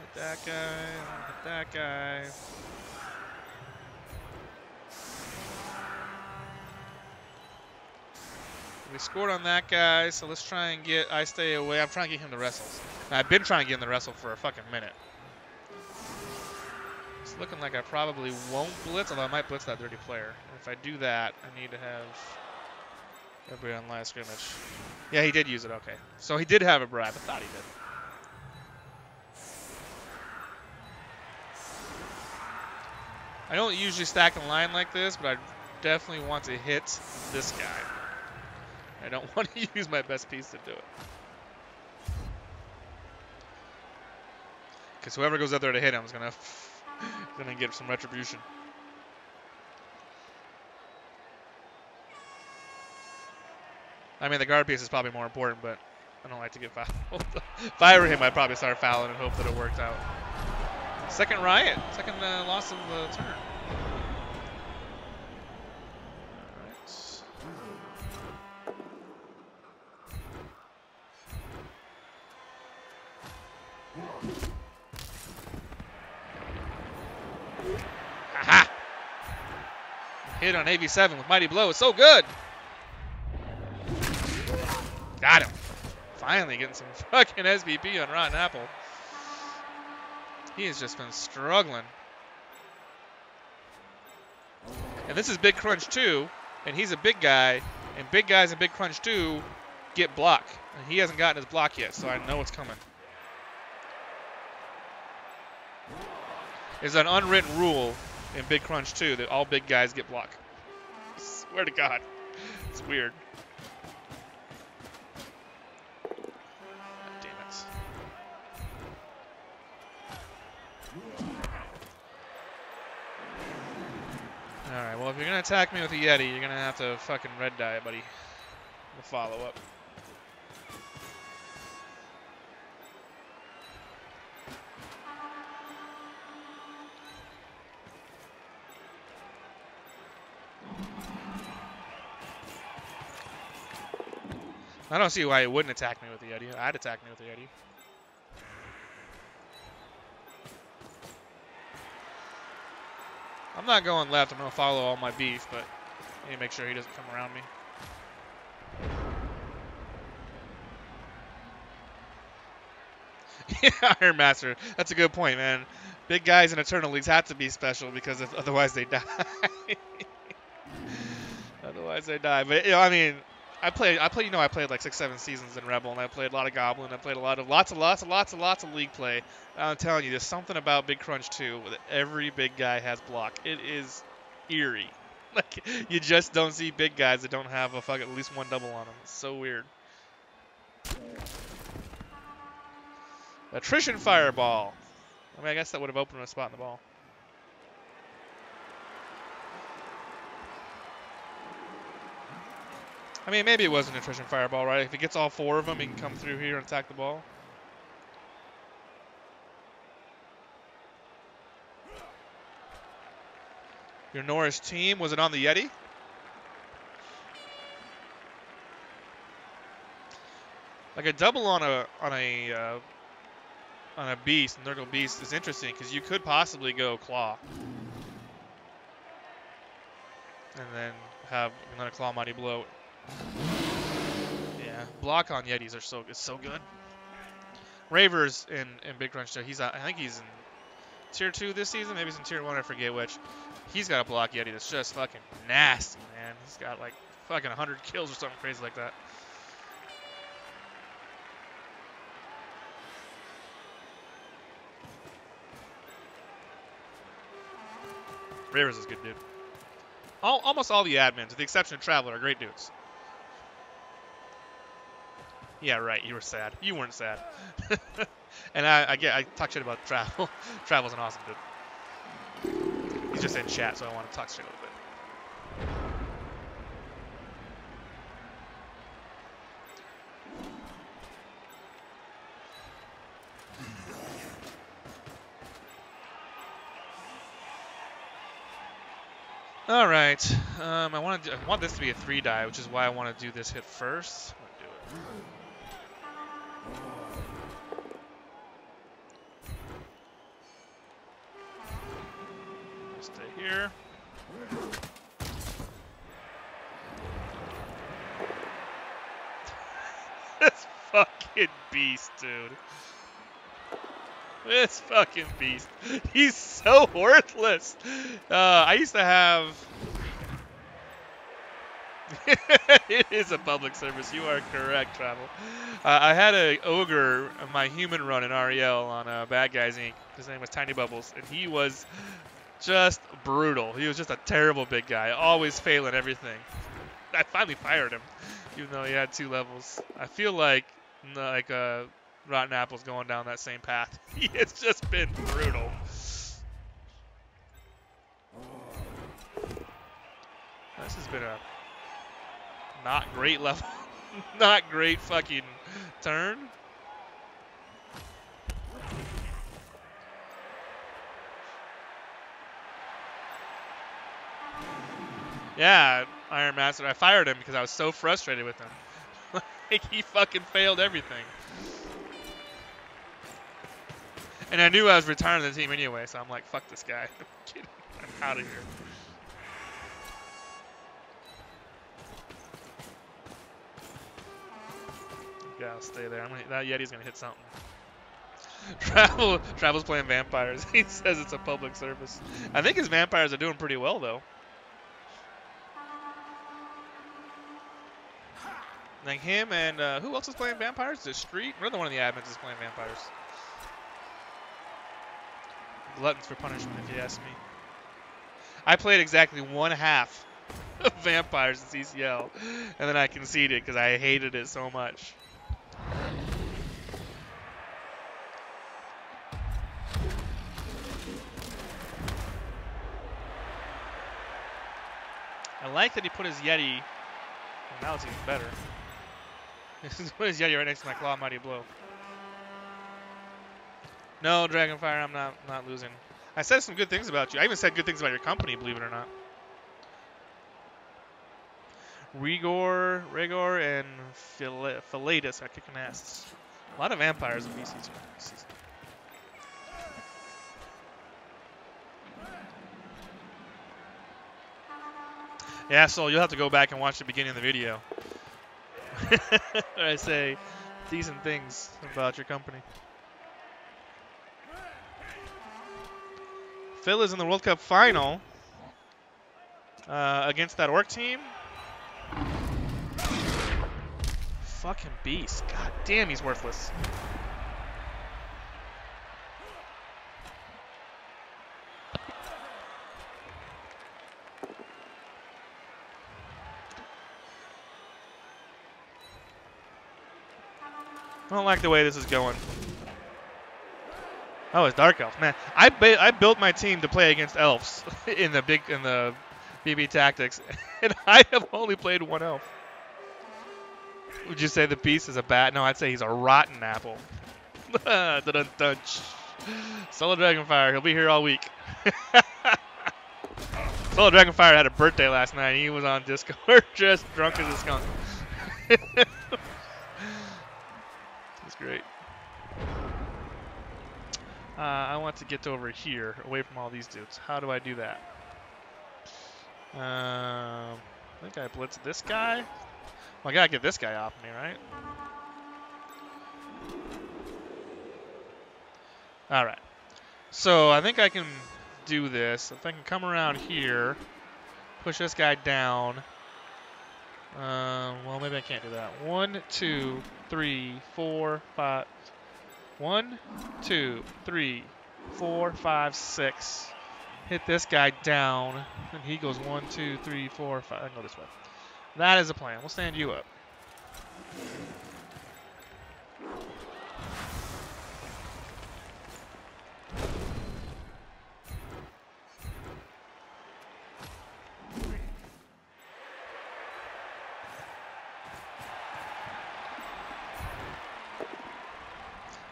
Hit that guy. Hit that guy. We scored on that guy, so let's try and get. I stay away. I'm trying to get him to wrestle. I've been trying to get him to wrestle for a fucking minute. It's looking like I probably won't blitz, although I might blitz that dirty player. And if I do that, I need to have everybody on line of scrimmage. Yeah, he did use it. Okay, so he did have a bribe. I thought he did. I don't usually stack in line like this, but I definitely want to hit this guy. I don't want to use my best piece to do it. Because whoever goes out there to hit him is gonna get some retribution. I mean, the guard piece is probably more important, but I don't like to get fouled. If I were him, I'd probably start fouling and hope that it worked out. Second riot. Second loss of the turn. Aha! Hit on AV7 with Mighty Blow. It's so good. Got him. Finally getting some fucking SVP on Rotten Apple. He has just been struggling. And this is Big Crunch 2, and he's a big guy, and big guys in Big Crunch 2 get block. And he hasn't gotten his block yet, so I know it's coming. There's an unwritten rule in Big Crunch 2 that all big guys get block. I swear to God. It's weird. Damn it. Alright, well, if you're going to attack me with a Yeti, you're going to have to fucking red dye it, buddy. The follow-up. I don't see why he wouldn't attack me with the Yeti. I'd attack me with the Yeti. I'm not going left. I'm going to follow all my beef, but I need to make sure he doesn't come around me. Yeah, Iron Master. That's a good point, man. Big guys in Eternal Leagues have to be special because otherwise they die. Otherwise they die. But, you know, I mean, I played like 6-7 seasons in Rebel, and I played a lot of Goblin. I played lots of League play. I'm telling you, there's something about Big Crunch 2 that every big guy has block. It is eerie. Like, you just don't see big guys that don't have a at least one double on them. It's so weird. Attrition Fireball. I mean, I guess that would have opened a spot in the ball. I mean, maybe it was an Attrition Fireball, right? If he gets all 4 of them, he can come through here and attack the ball. Your Norse team, was it on the Yeti? Like a double on a beast, Nurgle beast, is interesting because you could possibly go Claw. And then have another Claw Mighty Blow. Yeah, Yeah, block on Yetis are so good. Ravers in Big Crunch too. I think he's in Tier 2 this season. Maybe he's in Tier 1. I forget which. He's got a block Yeti that's just fucking nasty, man. He's got like fucking 100 kills or something crazy like that. Ravers is a good dude. Almost all the admins, with the exception of Traveler, are great dudes. Yeah, right. You were sad. You weren't sad. And I talk shit about Travel. Travel's an awesome dude. He's just in chat, so I want to talk shit a little bit. All right. I want this to be a 3-die, which is why I want to do this hit first. I'm gonna do it. Stay here. This fucking beast, dude. This fucking beast. He's so worthless. I used to have... It is a public service. You are correct, Travel. I had a ogre, my human run in REL on Bad Guys Inc. His name was Tiny Bubbles, and he was just brutal. He was just a terrible big guy, always failing everything. I finally fired him, even though he had 2 levels. I feel like Rotten Apple's going down that same path. It's just been brutal. This has been a not great level, not great fucking turn. Yeah, Iron Master. I fired him because I was so frustrated with him. Like, he fucking failed everything. And I knew I was retiring the team anyway, so I'm like, fuck this guy. I'm out of here. Yeah, I'll stay there. That Yeti's gonna hit something. Travel's playing vampires. He says it's a public service. I think his vampires are doing pretty well though. Like him and who else is playing vampires? The Street? Another one of the admins is playing vampires. Gluttons for punishment, if you ask me. I played exactly 1/2 of vampires in CCL, and then I conceded because I hated it so much. I like that he put his Yeti. Well, now it's even better. He put his Yeti right next to my Claw Mighty Blow. No, Dragonfire, I'm not losing. I said some good things about you. I even said good things about your company, believe it or not. Rigor, and Philatus are kicking ass. A lot of vampires in BC2 this season. Yeah, so you'll have to go back and watch the beginning of the video. I say decent things about your company. Phil is in the World Cup final against that Orc team. Fucking beast. God damn, he's worthless. I don't like the way this is going. Oh, it's Dark Elf. Man, I built my team to play against elves in the BB Tactics, and I have only played 1 elf. Would you say the beast is a bad? No, I'd say he's a rotten apple. Solo Dragonfire, he'll be here all week. Solo Dragonfire had a birthday last night. He was on Discord, just drunk as a skunk. It's great. I want to get over here, away from all these dudes. How do I do that? I think I blitzed this guy. Well, I gotta get this guy off me, right? Alright. So I think I can do this. If I can come around here, push this guy down. Well, maybe I can't do that. 1, 2, 3, 4, 5. 1, 2, 3, 4, 5, 6. Hit this guy down, and he goes 1, 2, 3, 4, 5. I can go this way. That is a plan. We'll stand you up.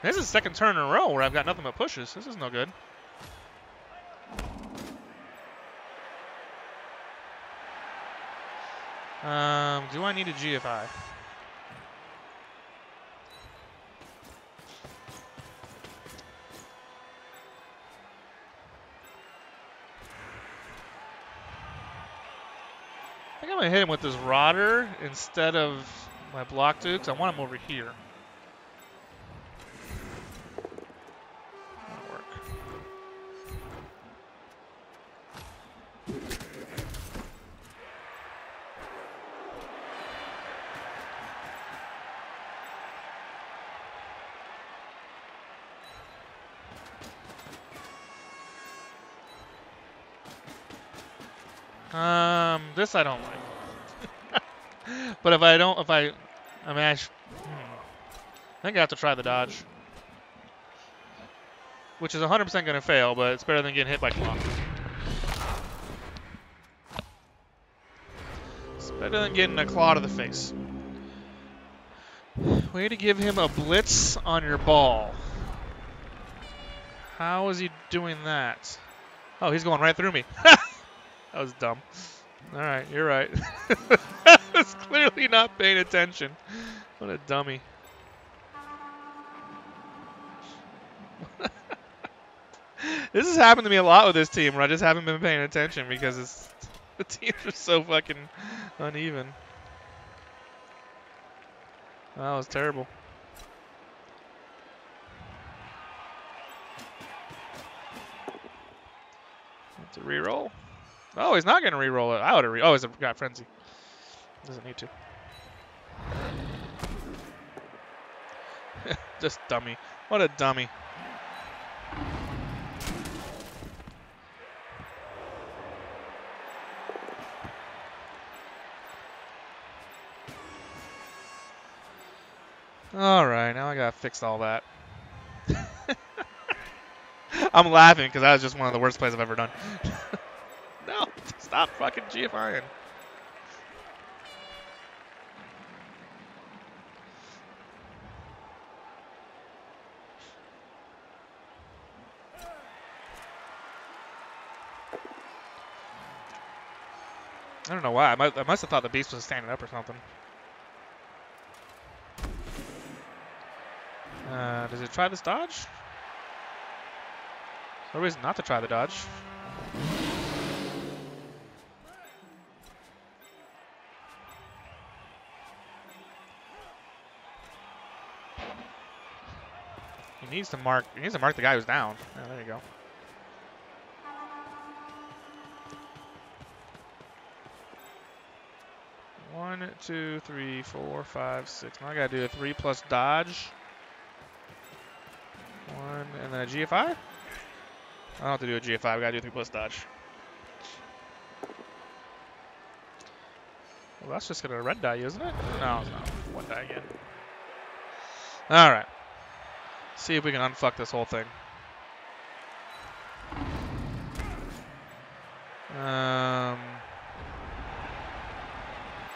This is the second turn in a row where I've got nothing but pushes. This is no good. Do I need a GFI? I think I'm going to hit him with this Rodder instead of my block dude, because I want him over here. That'll work. This I don't like. But if I don't, I mean, I think I have to try the dodge. Which is 100% going to fail, but it's better than getting hit by claw. It's better than getting a claw to the face. Way to give him a blitz on your ball. How is he doing that? Oh, he's going right through me. That was dumb. All right, you're right. I was clearly not paying attention. What a dummy. This has happened to me a lot with this team where I just haven't been paying attention because the teams are so fucking uneven. That was terrible. It's a reroll. Oh, he's not going to reroll it. I would have oh, he's got frenzy. Doesn't need to. Just dummy. What a dummy. Alright, now I gotta fix all that. I'm laughing because that was just one of the worst plays I've ever done. No, stop fucking GFIing. I don't know why. I must have thought the beast was standing up or something. Does it try this dodge? No reason not to try the dodge. He needs to mark the guy who's down. Oh, there you go. One, 2, 3, 4, 5, 6. Now I gotta do a 3 plus dodge. 1 and then a GFI? I don't have to do a GFI, we gotta do a 3 plus dodge. Well, that's just gonna red die, isn't it? No, it's not. 1 die again. Alright. See if we can unfuck this whole thing.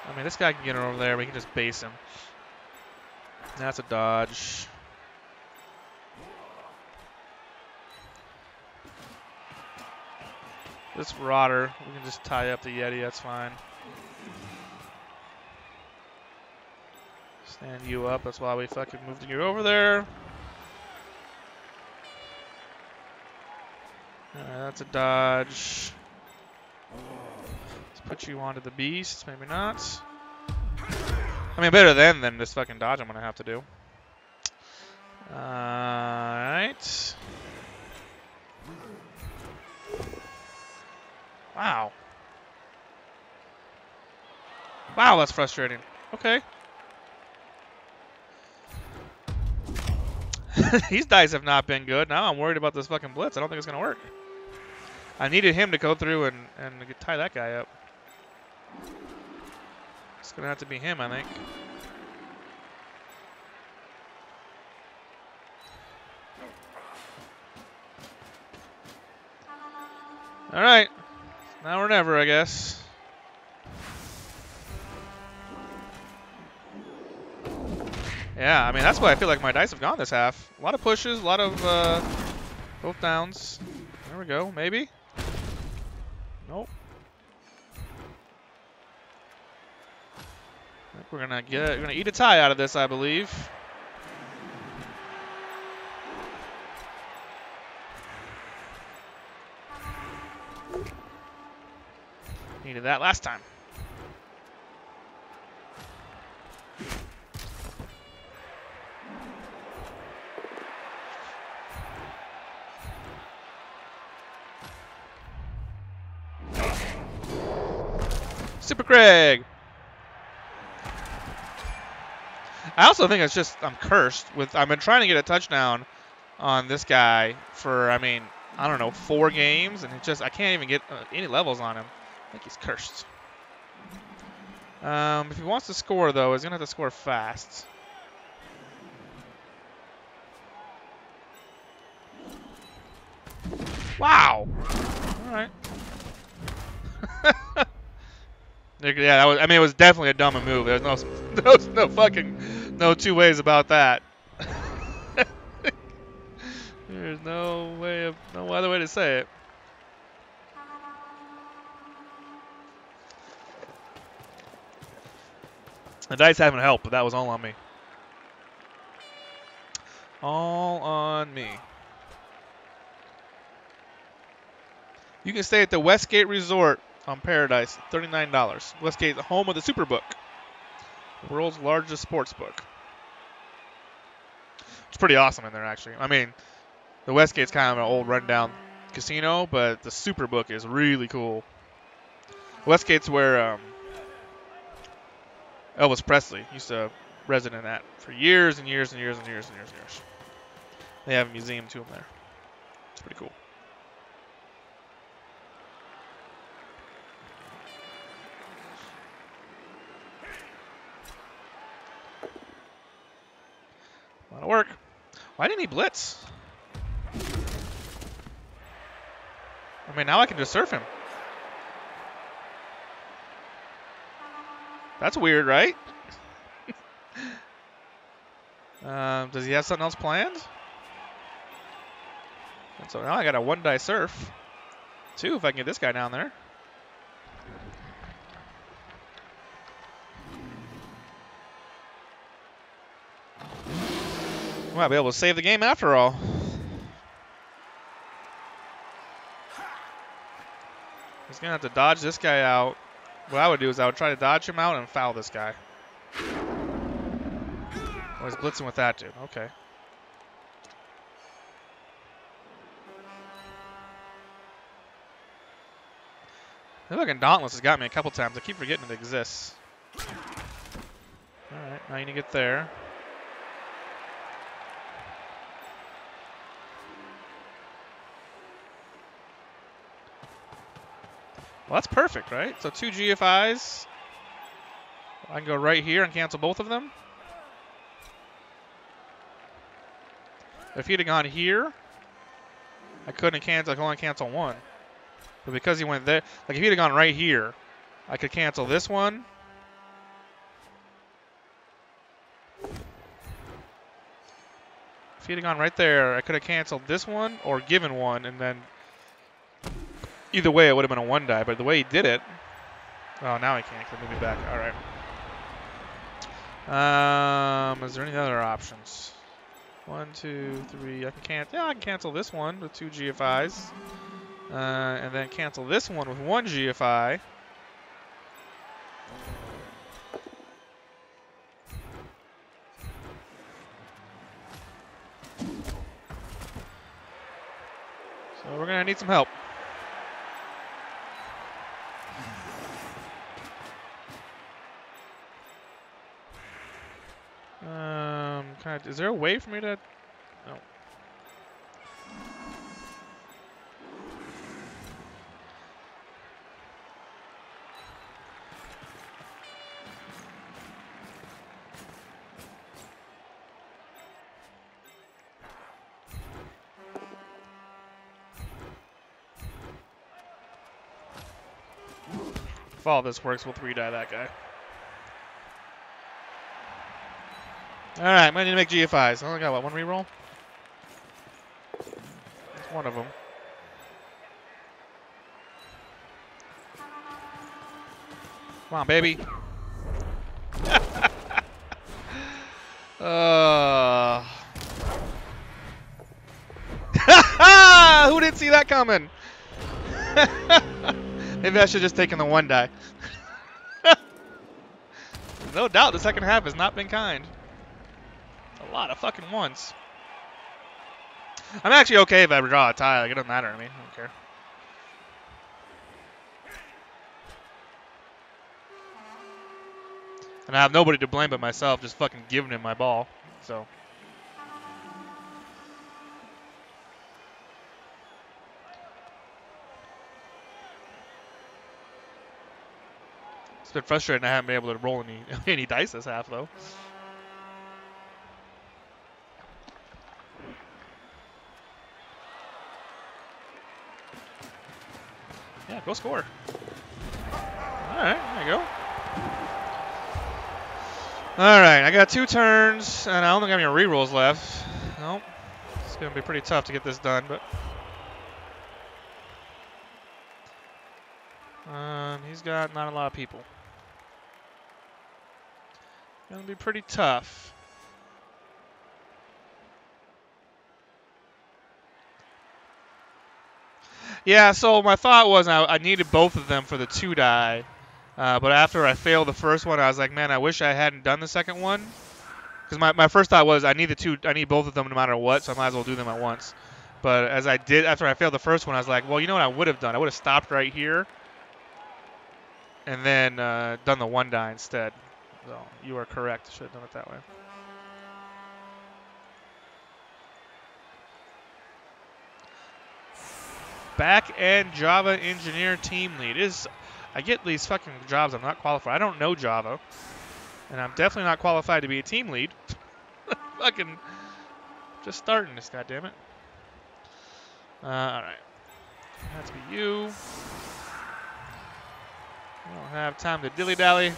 I mean, this guy can get over there. We can just base him. That's a dodge. This Rodder, we can just tie up the Yeti. That's fine. Stand you up. That's why we fucking moved you over there. That's a dodge. Let's put you onto the beast. Maybe not. I mean, better than this fucking dodge I'm going to have to do. Alright. Wow. Wow, that's frustrating. Okay. These dice have not been good. Now I'm worried about this fucking blitz. I don't think it's going to work. I needed him to go through and tie that guy up. It's going to have to be him, I think. All right. Now or never, I guess. Yeah, I mean, that's why I feel like my dice have gone this half. A lot of pushes, a lot of both downs. There we go, maybe. Nope. I think we're gonna eat a tie out of this, I believe. Needed that last time. Super Craig. I also think it's just I'm cursed with. I've been trying to get a touchdown on this guy for, I mean, I don't know, 4 games, and it just I can't even get any levels on him. I think he's cursed. If he wants to score, though, he's gonna have to score fast. Wow. All right. Yeah, that was. I mean, it was definitely a dumb move. There's no fucking, no two ways about that. There's no other way to say it. The dice haven't helped, but that was all on me. All on me. You can stay at the Westgate Resort on Paradise, $39. Westgate, the home of the Superbook, the world's largest sports book. It's pretty awesome in there, actually. I mean, the Westgate's kind of an old rundown casino, but the Superbook is really cool. Westgate's where Elvis Presley used to resident at for years and years and years and years and years and years. They have a museum to him there. It's pretty cool. A lot of work. Why didn't he blitz? I mean, now I can just surf him. That's weird, right? Does he have something else planned? And so now I got a 1-die surf. 2 if I can get this guy down there. I might be able to save the game after all. He's going to have to dodge this guy out. What I would do is I would try to dodge him out and foul this guy. Oh, he's blitzing with that dude. Okay. The fucking Dauntless has got me a couple times. I keep forgetting it exists. Alright, now you need to get there. Well, that's perfect, right? So 2 GFIs. I can go right here and cancel both of them. If he'd have gone here, I couldn't cancel. I could only cancel 1. But because he went there, like if he'd have gone right here, I could cancel this one. If he'd have gone right there, I could have canceled this one or given 1, and then either way it would have been a 1-die. But the way he did it, oh, now he can't. Move me back. All right. Is there any other options? 1, 2, 3. I can cancel this one with 2 GFIs. And then cancel this one with 1 GFI. I need some help. Is there a way for me to? No. If all this works, we'll 3-die that guy. Alright, might need to make GFIs. I only got, what, 1 reroll? That's one of them. Come on, baby. Who didn't see that coming? Maybe I should have just taken the 1 die. No doubt the second half has not been kind. A lot of fucking ones. I'm actually okay if I draw a tie. Like, it doesn't matter to me. I don't care. And I have nobody to blame but myself, just fucking giving him my ball. So. It's been frustrating I haven't been able to roll any dice this half, though. Yeah, go score. Alright, there you go. Alright, I got 2 turns, and I only got any rerolls left. Nope. It's going to be pretty tough to get this done, but... he's got not a lot of people. Going to be pretty tough. Yeah, so my thought was I needed both of them for the 2 die. But after I failed the first one, I was like, man, I wish I hadn't done the second one. Because my first thought was I need both of them no matter what, so I might as well do them at once. But as I did, after I failed the first one, I was like, well, you know what I would have done? I would have stopped right here and then done the 1 die instead. So you are correct. I should have done it that way. Back-end Java engineer team lead. I get these fucking jobs. I'm not qualified. I don't know Java. And I'm definitely not qualified to be a team lead. Fucking just starting this, goddammit. Alright. That's be you. I don't have time to dilly-dally.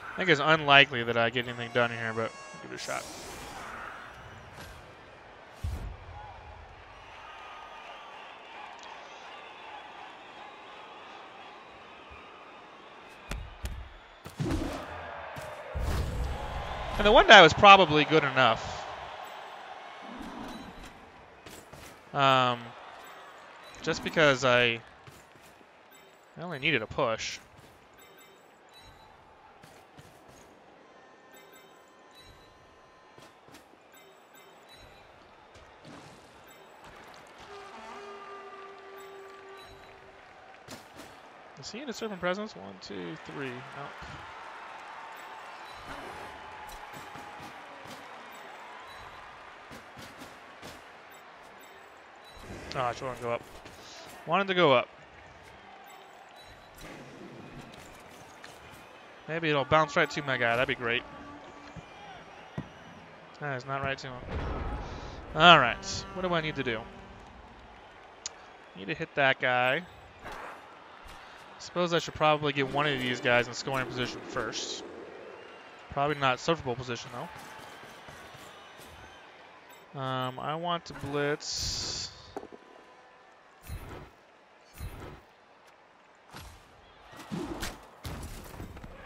I think it's unlikely that I get anything done here, but I'll give it a shot. And the 1 die was probably good enough. Just because I only needed a push. Is he in a serpent presence? 1, 2, 3. Nope. Oh, I just wanted to go up. Wanted to go up. Maybe it'll bounce right to my guy. That'd be great. That is not right to him. Alright. What do I need to do? Need to hit that guy. Suppose I should probably get one of these guys in scoring position first. Probably not servable position, though. I want to blitz...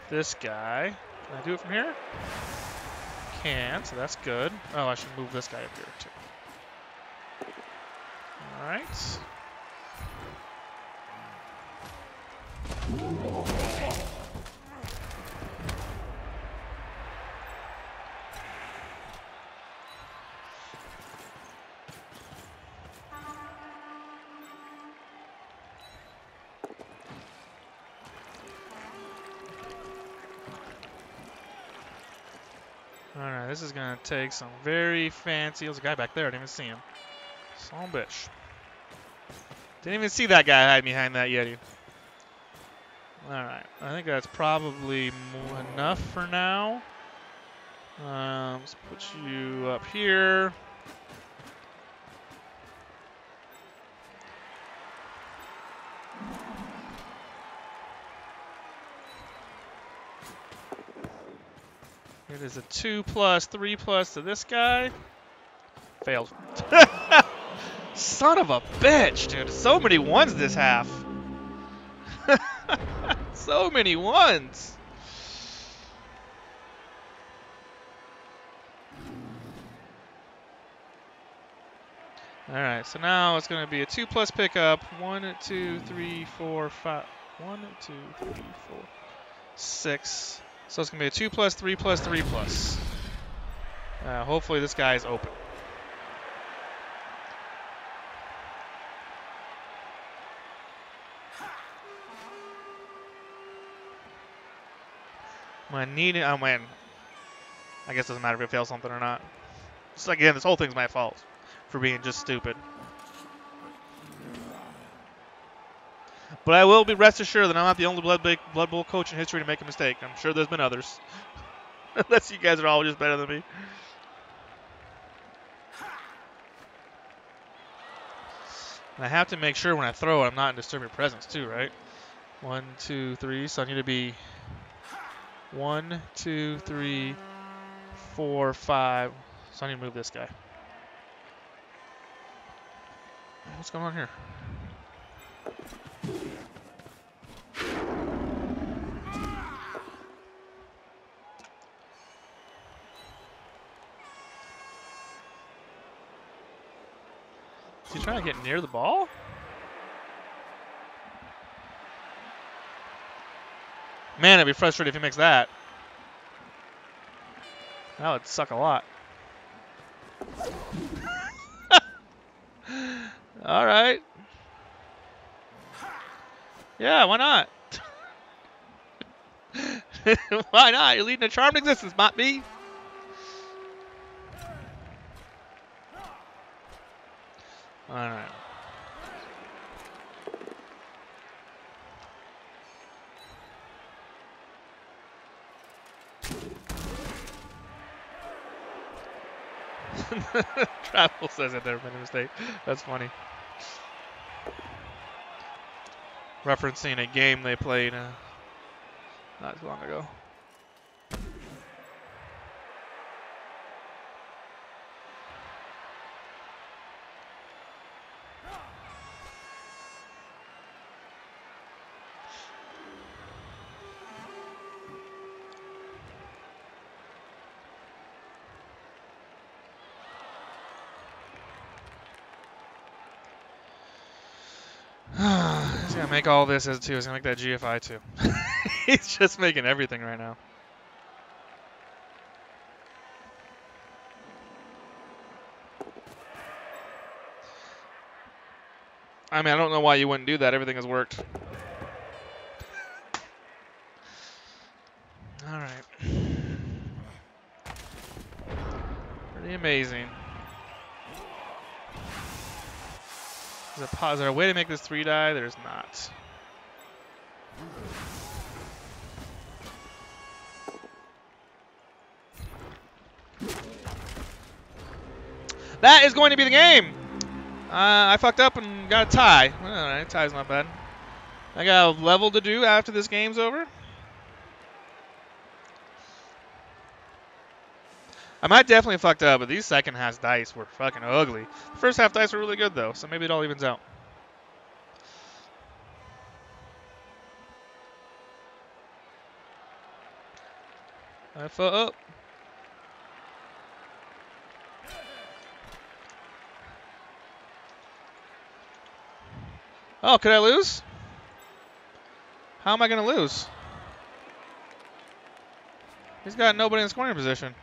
this guy. Can I do it from here? can, so that's good. Oh, I should move this guy up here too. All right. Alright, this is going to take some very fancy... There's a guy back there. I didn't even see him. Son of a bitch. Didn't even see that guy hide behind that Yeti. Alright, I think that's probably enough for now. Let's put you up here. It is a 2+, 3+ to this guy. Failed. Son of a bitch, dude. So many ones this half. So many ones. Alright, so now it's going to be a 2+ pickup. 1, 2, 3, 4, 5. 1, 2, 3, 4, 6. So it's going to be a 2+, 3+, 3+. Hopefully this guy is open. I need it. Oh man. I guess it doesn't matter if it fails something or not. So again, this whole thing's my fault for being just stupid. But I will be rest assured that I'm not the only Blood Bowl coach in history to make a mistake. I'm sure there's been others. Unless you guys are all just better than me. And I have to make sure when I throw it, I'm not in disturbing presence too, right? 1, 2, 3. So I need to be 1, 2, 3, 4, 5. So I need to move this guy. What's going on here? Is he trying to get near the ball? Man, I'd be frustrated if he makes that. That would suck a lot. All right. Yeah, why not? Why not? You're leading a charmed existence, Motb. All right. Travel says I've never made a mistake. That's funny. Referencing a game they played not too long ago. He's gonna make all this as too. He's gonna make that GFI too. He's just making everything right now. I mean, I don't know why you wouldn't do that. Everything has worked. All right. Pretty amazing. Is there a way to make this 3 die? There's not. That is going to be the game. I fucked up and got a tie. All right, tie's not bad. I got a level to do after this game's over. I might definitely fucked up, but these second half dice were fucking ugly. The first half dice were really good though, so maybe it all evens out. I fucked up. Oh, could I lose? How am I going to lose? He's got nobody in scoring position.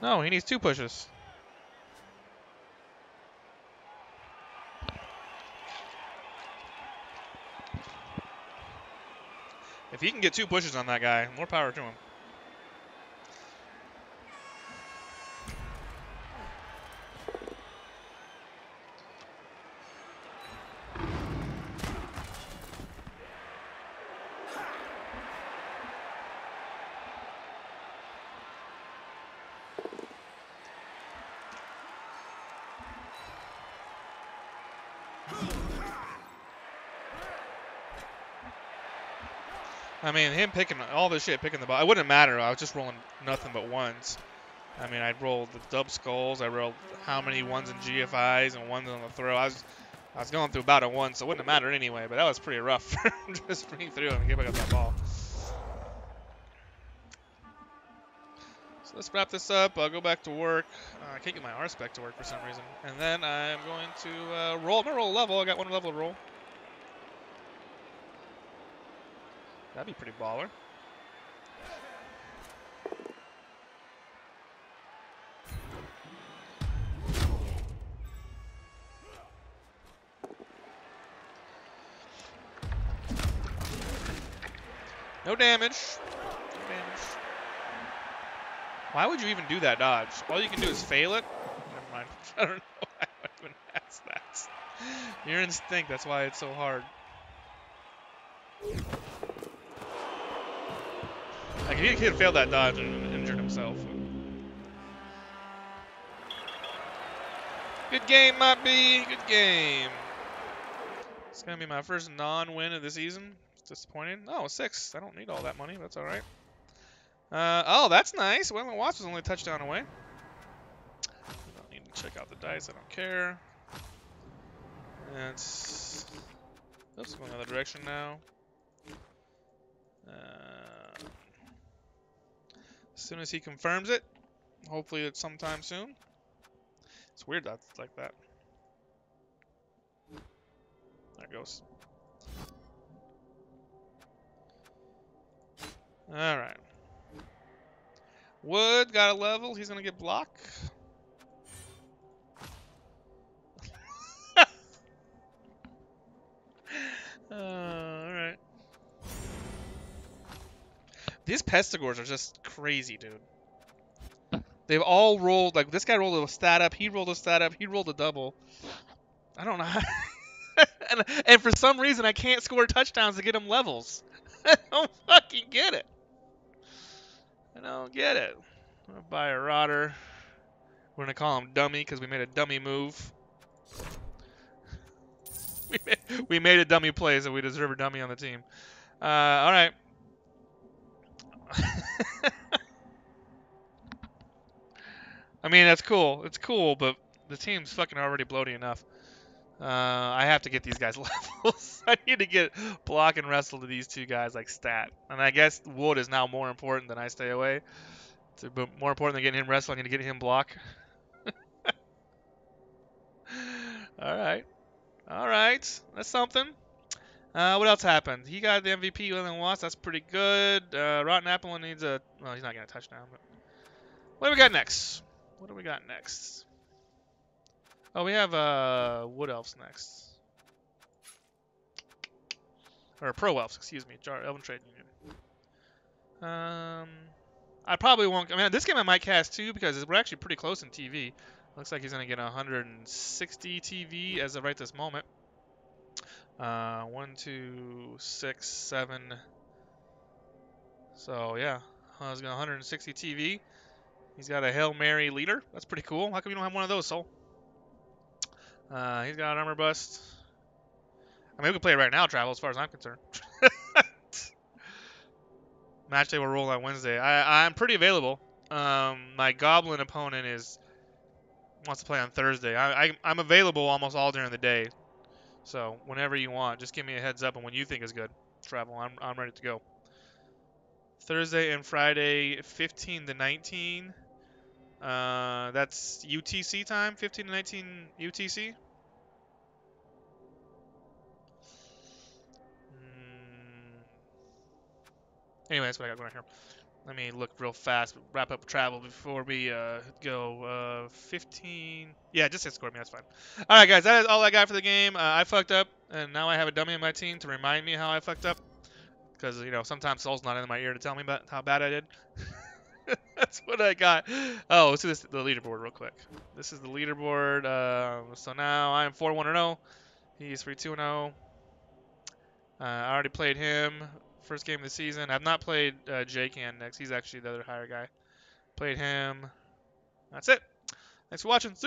No, he needs 2 pushes. If he can get 2 pushes on that guy, more power to him. I mean, him picking all this shit, picking the ball, it wouldn't matter. I was just rolling nothing but ones. I mean, I'd rolled the dub skulls. I rolled how many ones in GFIs and ones on the throw. I was going through about a 1, so it wouldn't have mattered anyway. But that was pretty rough just bringing through and get back up that ball. So let's wrap this up. I'll go back to work. I can't get my R spec to work for some reason. And then I'm going to roll. I'm going to roll a level. I got 1 level to roll. That'd be pretty baller. No damage. No damage. Why would you even do that dodge? All you can do is fail it? Never mind. I don't know why I would even ask that. Your instinct, that's why it's so hard. Like, if he had failed that dodge and injured himself. Good game, Motb. Good game. It's going to be my first non-win of the season. It's disappointing. Oh, 6. I don't need all that money. That's all right. Oh, that's nice. Well, Wasp was only a touchdown away. I don't need to check out the dice. I don't care. It's... Oops, going another direction now. As soon as he confirms it, hopefully it's sometime soon. It's weird that it's like that. There it goes. Alright. Wood got a level. He's going to get block. Alright. These Pestigors are just crazy, dude. They've all rolled, like, this guy rolled a stat up, he rolled a stat up, he rolled a double. I don't know how. and for some reason, I can't score touchdowns to get him levels. I don't fucking get it. I don't get it. I'm going to buy a Rotter. We're going to call him Dummy because we made a dummy move. We made a dummy play, so we deserve a dummy on the team. All right. I mean, that's cool. It's cool, but the team's fucking already bloated enough. I have to get these guys levels. I need to get block and wrestle to these 2 guys like stat. And I guess Wood is now more important than I stay away. But more important than getting him wrestle, I need to get him block. All right. All right. That's something. What else happened? He got the MVP with him once. That's pretty good. Rotten Apple needs a... Well, he's not getting a touchdown. But what do we got next? What do we got next? Oh, we have Wood Elves next. Or Pro Elves, excuse me. Elven Trade Union. I probably won't... I mean, this game I might cast too because we're actually pretty close in TV. Looks like he's going to get 160 TV as of right this moment. 1, 2, 6, 7. So, yeah. He's got 160 TV. He's got a Hail Mary leader. That's pretty cool. How come you don't have one of those, Soul? He's got an armor bust. I mean, we can play it right now, Travel, as far as I'm concerned. Match day will roll on Wednesday. I'm pretty available. My Goblin opponent wants to play on Thursday. I'm available almost all during the day. So whenever you want, just give me a heads up on when you think is good. Travel. I'm ready to go. Thursday and Friday, 15 to 19. That's UTC time, 15 to 19 UTC. Anyway, that's what I got going on here. Let me look real fast, wrap up travel before we go. 15. Yeah, just escort me. That's fine. All right, guys, that is all I got for the game. I fucked up, and now I have a dummy on my team to remind me how I fucked up. Because, sometimes Soul's not in my ear to tell me about how bad I did. That's what I got. Oh, let's do the leaderboard real quick. This is the leaderboard. So now I'm 4-1-0. He's 3-2-0. I already played him first game of the season. I've not played J-Can next. He's actually the other higher guy. Played him. That's it. Thanks for watching. See